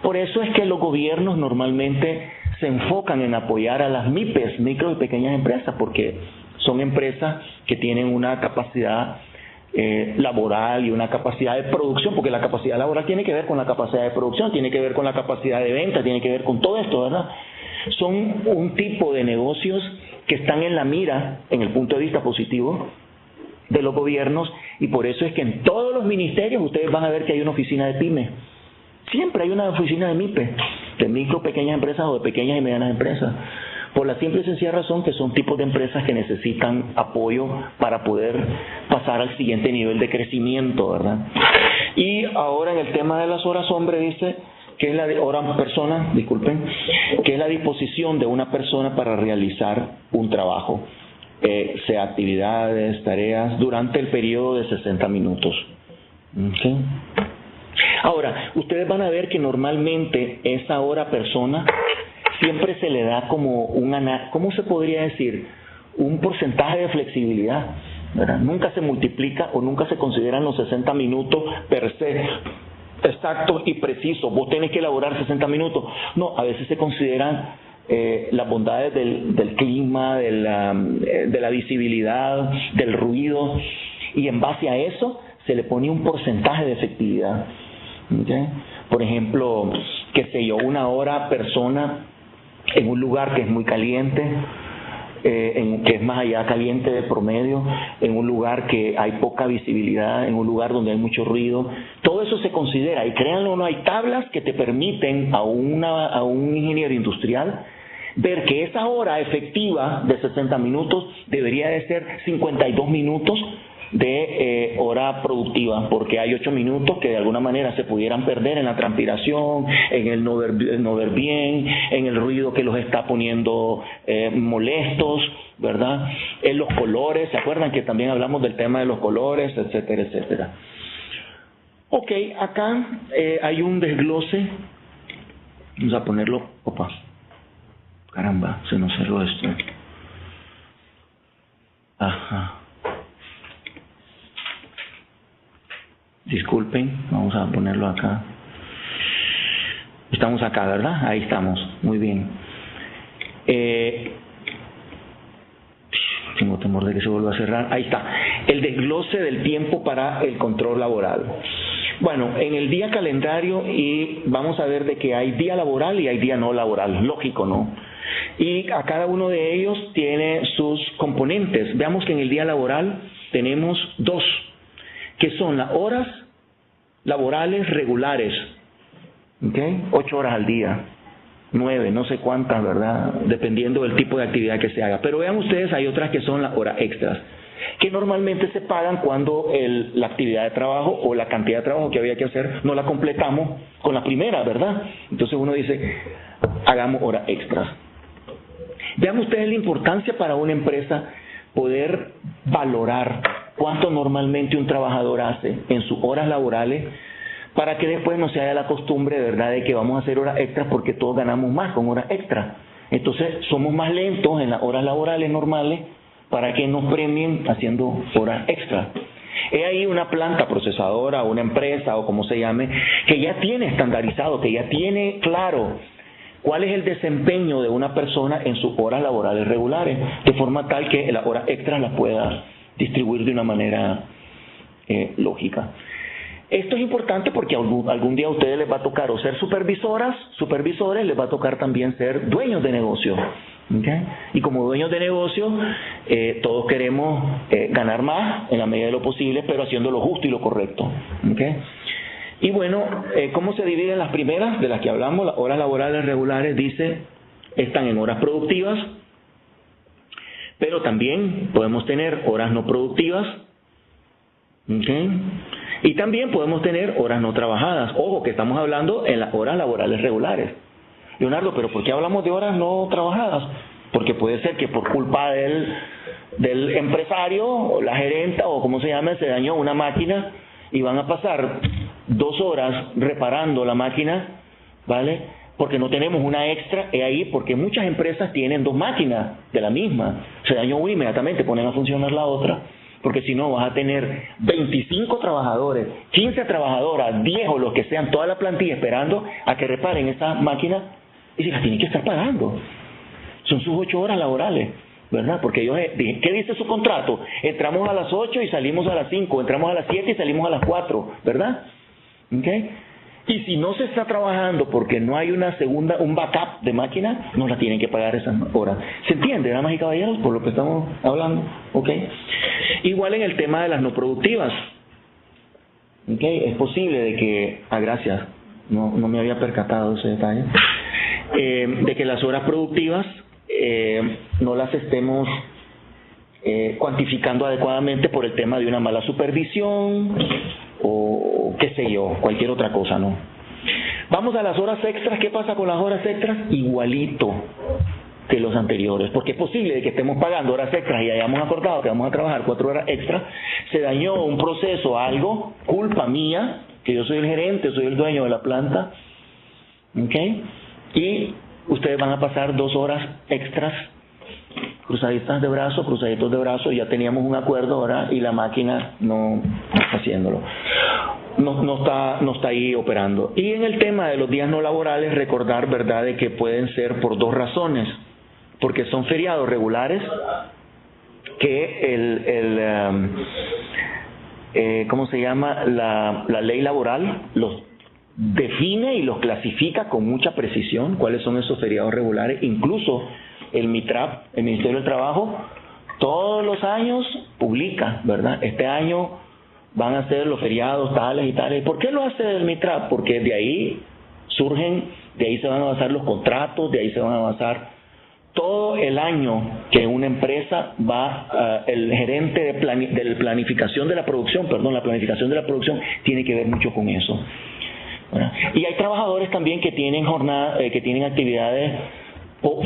Por eso es que los gobiernos normalmente se enfocan en apoyar a las MIPES, micro y pequeñas empresas, porque son empresas que tienen una capacidad laboral y una capacidad de producción, porque la capacidad laboral tiene que ver con la capacidad de producción, tiene que ver con la capacidad de venta, tiene que ver con todo esto, ¿verdad? Son un tipo de negocios que están en la mira, en el punto de vista positivo, de los gobiernos, y por eso es que en todos los ministerios ustedes van a ver que hay una oficina de PYME. Siempre hay una oficina de MIPE, de micro, pequeñas empresas o de pequeñas y medianas empresas, por la simple y sencilla razón que son tipos de empresas que necesitan apoyo para poder pasar al siguiente nivel de crecimiento, ¿verdad? Y ahora en el tema de las horas hombre dice que es la de hora persona, disculpen, que es la disposición de una persona para realizar un trabajo, sea actividades, tareas, durante el periodo de 60 minutos. ¿Okay? Ahora, ustedes van a ver que normalmente esa hora persona siempre se le da como ¿cómo se podría decir? Un porcentaje de flexibilidad, ¿verdad? Nunca se multiplica o nunca se consideran los 60 minutos per se exactos y precisos. Vos tenés que elaborar 60 minutos. No, a veces se consideran las bondades del clima, de la visibilidad, del ruido, y en base a eso se le pone un porcentaje de efectividad. ¿Okay? Por ejemplo, qué sé yo, 1 hora persona en un lugar que es muy caliente, que es más allá caliente de promedio, en un lugar que hay poca visibilidad, en un lugar donde hay mucho ruido. Todo eso se considera, y créanlo o no, hay tablas que te permiten a un ingeniero industrial ver que esa hora efectiva de 60 minutos debería de ser 52 minutos de hora productiva, porque hay 8 minutos que de alguna manera se pudieran perder en la transpiración, en el no ver bien, en el ruido que los está poniendo molestos, ¿verdad? En los colores, ¿se acuerdan que también hablamos del tema de los colores, etcétera, etcétera? Ok, acá hay un desglose. Vamos a ponerlo, opa, caramba, se nos cerró esto. Ajá. Disculpen, vamos a ponerlo acá. Estamos acá, ¿verdad? Ahí estamos, muy bien. Tengo temor de que se vuelva a cerrar. Ahí está, el desglose del tiempo para el control laboral. Bueno, en el día calendario y vamos a ver de que hay día laboral y hay día no laboral, lógico, ¿no? Y a cada uno de ellos tiene sus componentes. Veamos que en el día laboral tenemos 2, que son las horas laborales regulares, ¿okay? 8 horas al día, 9, no sé cuántas, ¿verdad? Dependiendo del tipo de actividad que se haga. Pero vean ustedes, hay otras que son las horas extras, que normalmente se pagan cuando la actividad de trabajo o la cantidad de trabajo que había que hacer no la completamos con la primera, ¿verdad? Entonces uno dice, hagamos horas extras. Vean ustedes la importancia para una empresa poder valorar cuánto normalmente un trabajador hace en sus horas laborales, para que después no se haya la costumbre, ¿verdad?, de que vamos a hacer horas extras porque todos ganamos más con horas extras. Entonces somos más lentos en las horas laborales normales para que nos premien haciendo horas extras. He ahí una planta procesadora, una empresa o como se llame, que ya tiene estandarizado, que ya tiene claro cuál es el desempeño de una persona en sus horas laborales regulares, de forma tal que las horas extras las pueda distribuir de una manera lógica. Esto es importante porque algún día a ustedes les va a tocar o ser supervisores, les va a tocar también ser dueños de negocio. ¿Okay? Y como dueños de negocio, todos queremos ganar más en la medida de lo posible, pero haciendo lo justo y lo correcto. ¿Okay? Y bueno, ¿cómo se dividen las primeras de las que hablamos? Las horas laborales regulares, dice, están en horas productivas, pero también podemos tener horas no productivas, ¿okay? Y también podemos tener horas no trabajadas. Ojo, que estamos hablando en las horas laborales regulares. Leonardo, ¿pero por qué hablamos de horas no trabajadas? Porque puede ser que por culpa del empresario o la gerenta o como se llame, se dañó una máquina y van a pasar 2 horas reparando la máquina, ¿vale? Porque no tenemos una extra, ahí porque muchas empresas tienen 2 máquinas de la misma. Se dañó una, inmediatamente ponen a funcionar la otra, porque si no vas a tener 25 trabajadores, 15 trabajadoras, 10 o los que sean, toda la plantilla esperando a que reparen esa máquina, y si las tienen que estar pagando. Son sus 8 horas laborales, ¿verdad? Porque ellos, ¿qué dice su contrato? Entramos a las 8 y salimos a las 5, entramos a las 7 y salimos a las 4, ¿verdad? ¿Okay? Y si no se está trabajando porque no hay un backup de máquina, no la tienen que pagar esas horas. ¿Se entiende, damas y caballeros, por lo que estamos hablando? ¿Okay? Igual en el tema de las no productivas. ¿Okay? Es posible de que, gracias, no me había percatado de ese detalle, de que las horas productivas no las estemos cuantificando adecuadamente por el tema de una mala supervisión o qué sé yo, cualquier otra cosa, ¿no? Vamos a las horas extras. ¿Qué pasa con las horas extras? Igualito que los anteriores, porque es posible de que estemos pagando horas extras y hayamos acordado que vamos a trabajar 4 horas extras, se dañó un proceso, algo, culpa mía, que yo soy el gerente, soy el dueño de la planta, ¿okay? Y ustedes van a pasar 2 horas extras, cruzaditos de brazos, ya teníamos un acuerdo ahora y la máquina no está haciéndolo. No está ahí operando. Y en el tema de los días no laborales, recordar, ¿verdad?, de que pueden ser por 2 razones. Porque son feriados regulares que ¿cómo se llama? La ley laboral los define y los clasifica con mucha precisión cuáles son esos feriados regulares. Incluso el MITRAP, el Ministerio del Trabajo, todos los años publica, ¿verdad? Este año van a ser los feriados tales y tales. ¿Por qué lo hace el MITRAP? Porque de ahí de ahí se van a basar los contratos, de ahí se van a basar todo el año que una empresa el gerente de la planificación de la producción, tiene que ver mucho con eso. ¿Verdad? Y hay trabajadores también que tienen actividades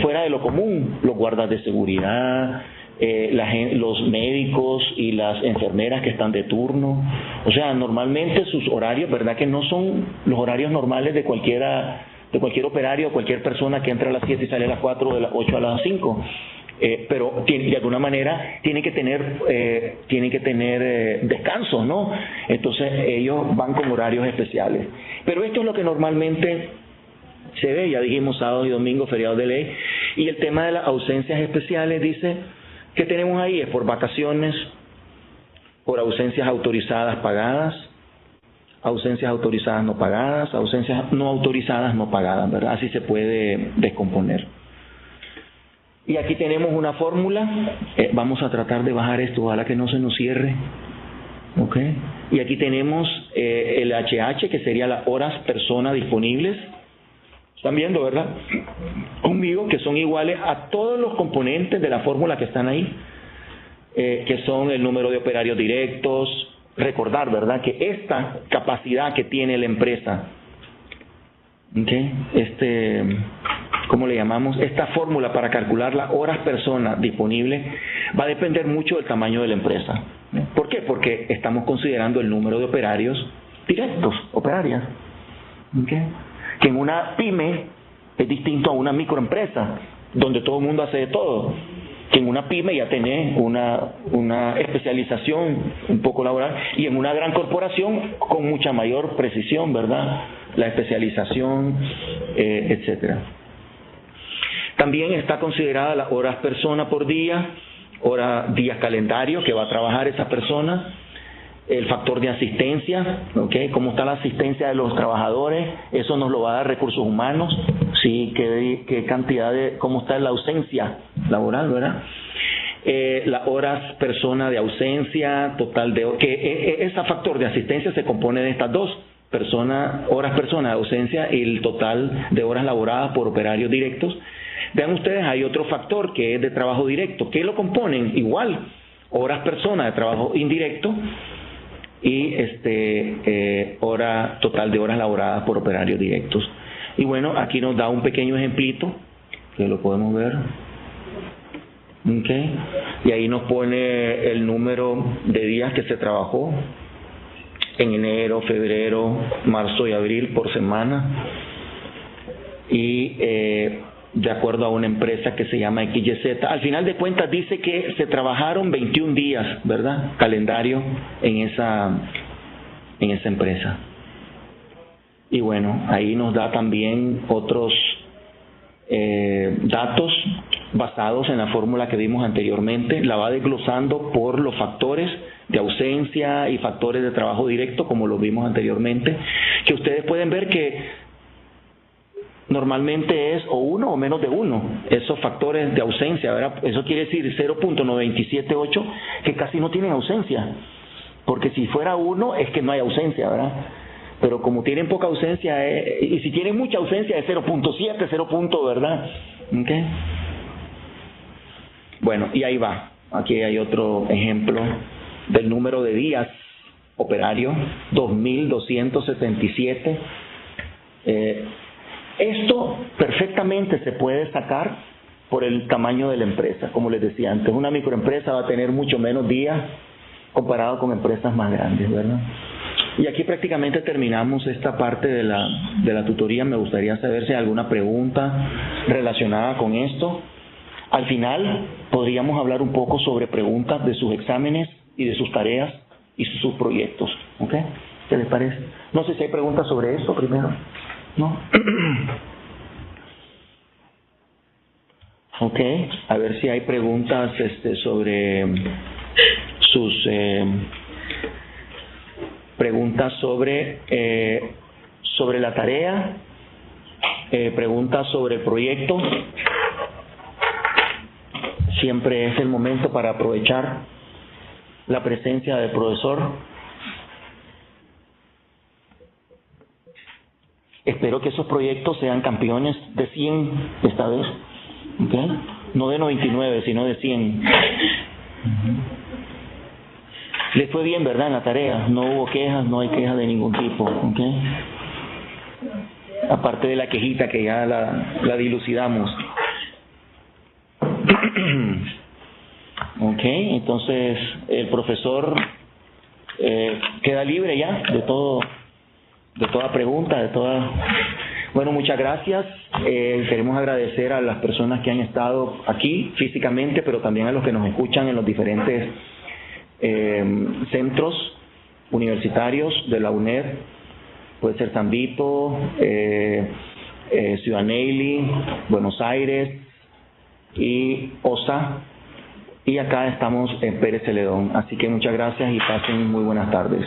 fuera de lo común, los guardas de seguridad, los médicos y las enfermeras que están de turno. O sea, normalmente sus horarios, ¿verdad?, que no son los horarios normales de cualquier operario, cualquier persona que entra a las 7 y sale a las 4, de las 8 a las 5. Pero de alguna manera tienen que tener descansos, ¿no? Entonces ellos van con horarios especiales. Pero esto es lo que normalmente se ve, ya dijimos sábado y domingo, feriados de ley. Y el tema de las ausencias especiales dice que tenemos ahí es por vacaciones, por ausencias autorizadas pagadas, ausencias autorizadas no pagadas, ausencias no autorizadas no pagadas, ¿verdad? Así se puede descomponer. Y aquí tenemos una fórmula, vamos a tratar de bajar esto, ojalá que no se nos cierre, ¿ok? Y aquí tenemos el HH, que sería las horas persona disponibles, están viendo, ¿verdad?, conmigo, que son iguales a todos los componentes de la fórmula que están ahí, que son el número de operarios directos. Recordar, ¿verdad?, que esta capacidad que tiene la empresa, ¿okay?, ¿cómo le llamamos? Esta fórmula para calcular las horas persona disponibles va a depender mucho del tamaño de la empresa. ¿Por qué? Porque estamos considerando el número de operarios directos, operarias. ¿Okay? Que en una pyme es distinto a una microempresa, donde todo el mundo hace de todo. Que en una pyme ya tenés una especialización un poco laboral, y en una gran corporación con mucha mayor precisión, ¿verdad?, la especialización, etcétera. También está considerada las horas persona por día, días calendario que va a trabajar esa persona, el factor de asistencia, ¿okay?, cómo está la asistencia de los trabajadores, eso nos lo va a dar recursos humanos, sí, qué cantidad cómo está la ausencia laboral, ¿verdad? Las horas persona de ausencia, total ese factor de asistencia se compone de estas dos, horas persona de ausencia y el total de horas laboradas por operarios directos. Vean ustedes, hay otro factor que es de trabajo directo, que lo componen igual, horas persona de trabajo indirecto y total de horas laboradas por operarios directos. Y bueno, aquí nos da un pequeño ejemplito, que lo podemos ver. Okay. Y ahí nos pone el número de días que se trabajó en enero, febrero, marzo y abril por semana. Y de acuerdo a una empresa que se llama XYZ. Al final de cuentas dice que se trabajaron 21 días, ¿verdad?, calendario en esa empresa. Y bueno, ahí nos da también otros datos basados en la fórmula que vimos anteriormente. La va desglosando por los factores de ausencia y factores de trabajo directo, como lo vimos anteriormente, que ustedes pueden ver que normalmente es o uno o menos de uno, esos factores de ausencia, ¿verdad? Eso quiere decir 0.978, que casi no tienen ausencia, porque si fuera uno es que no hay ausencia, ¿verdad? Pero como tienen poca ausencia, y si tienen mucha ausencia es 0.7, 0. ¿Verdad? ¿Okay? Bueno, y ahí va. Aquí hay otro ejemplo del número de días operario, 2.277. Esto perfectamente se puede sacar por el tamaño de la empresa. Como les decía antes, una microempresa va a tener mucho menos días comparado con empresas más grandes, ¿verdad? Y aquí prácticamente terminamos esta parte de la tutoría. Me gustaría saber si hay alguna pregunta relacionada con esto. Al final podríamos hablar un poco sobre preguntas de sus exámenes y de sus tareas y sus proyectos. ¿Ok? ¿Qué les parece? No sé si hay preguntas sobre esto primero. ¿No? Ok, a ver si hay preguntas sobre sus preguntas sobre la tarea, preguntas sobre el proyecto. Siempre es el momento para aprovechar la presencia del profesor. Espero que esos proyectos sean campeones de 100 esta vez. ¿Okay? No de 99, sino de 100. Les fue bien, ¿verdad? En la tarea. No hubo quejas, no hay quejas de ningún tipo. ¿Okay? Aparte de la quejita que ya la dilucidamos. Ok, entonces el profesor queda libre ya de toda pregunta, Bueno, muchas gracias. Queremos agradecer a las personas que han estado aquí físicamente, pero también a los que nos escuchan en los diferentes centros universitarios de la UNED. Puede ser San Vito, Ciudad Neyli, Buenos Aires y OSA. Y acá estamos en Pérez Celedón. Así que muchas gracias y pasen muy buenas tardes.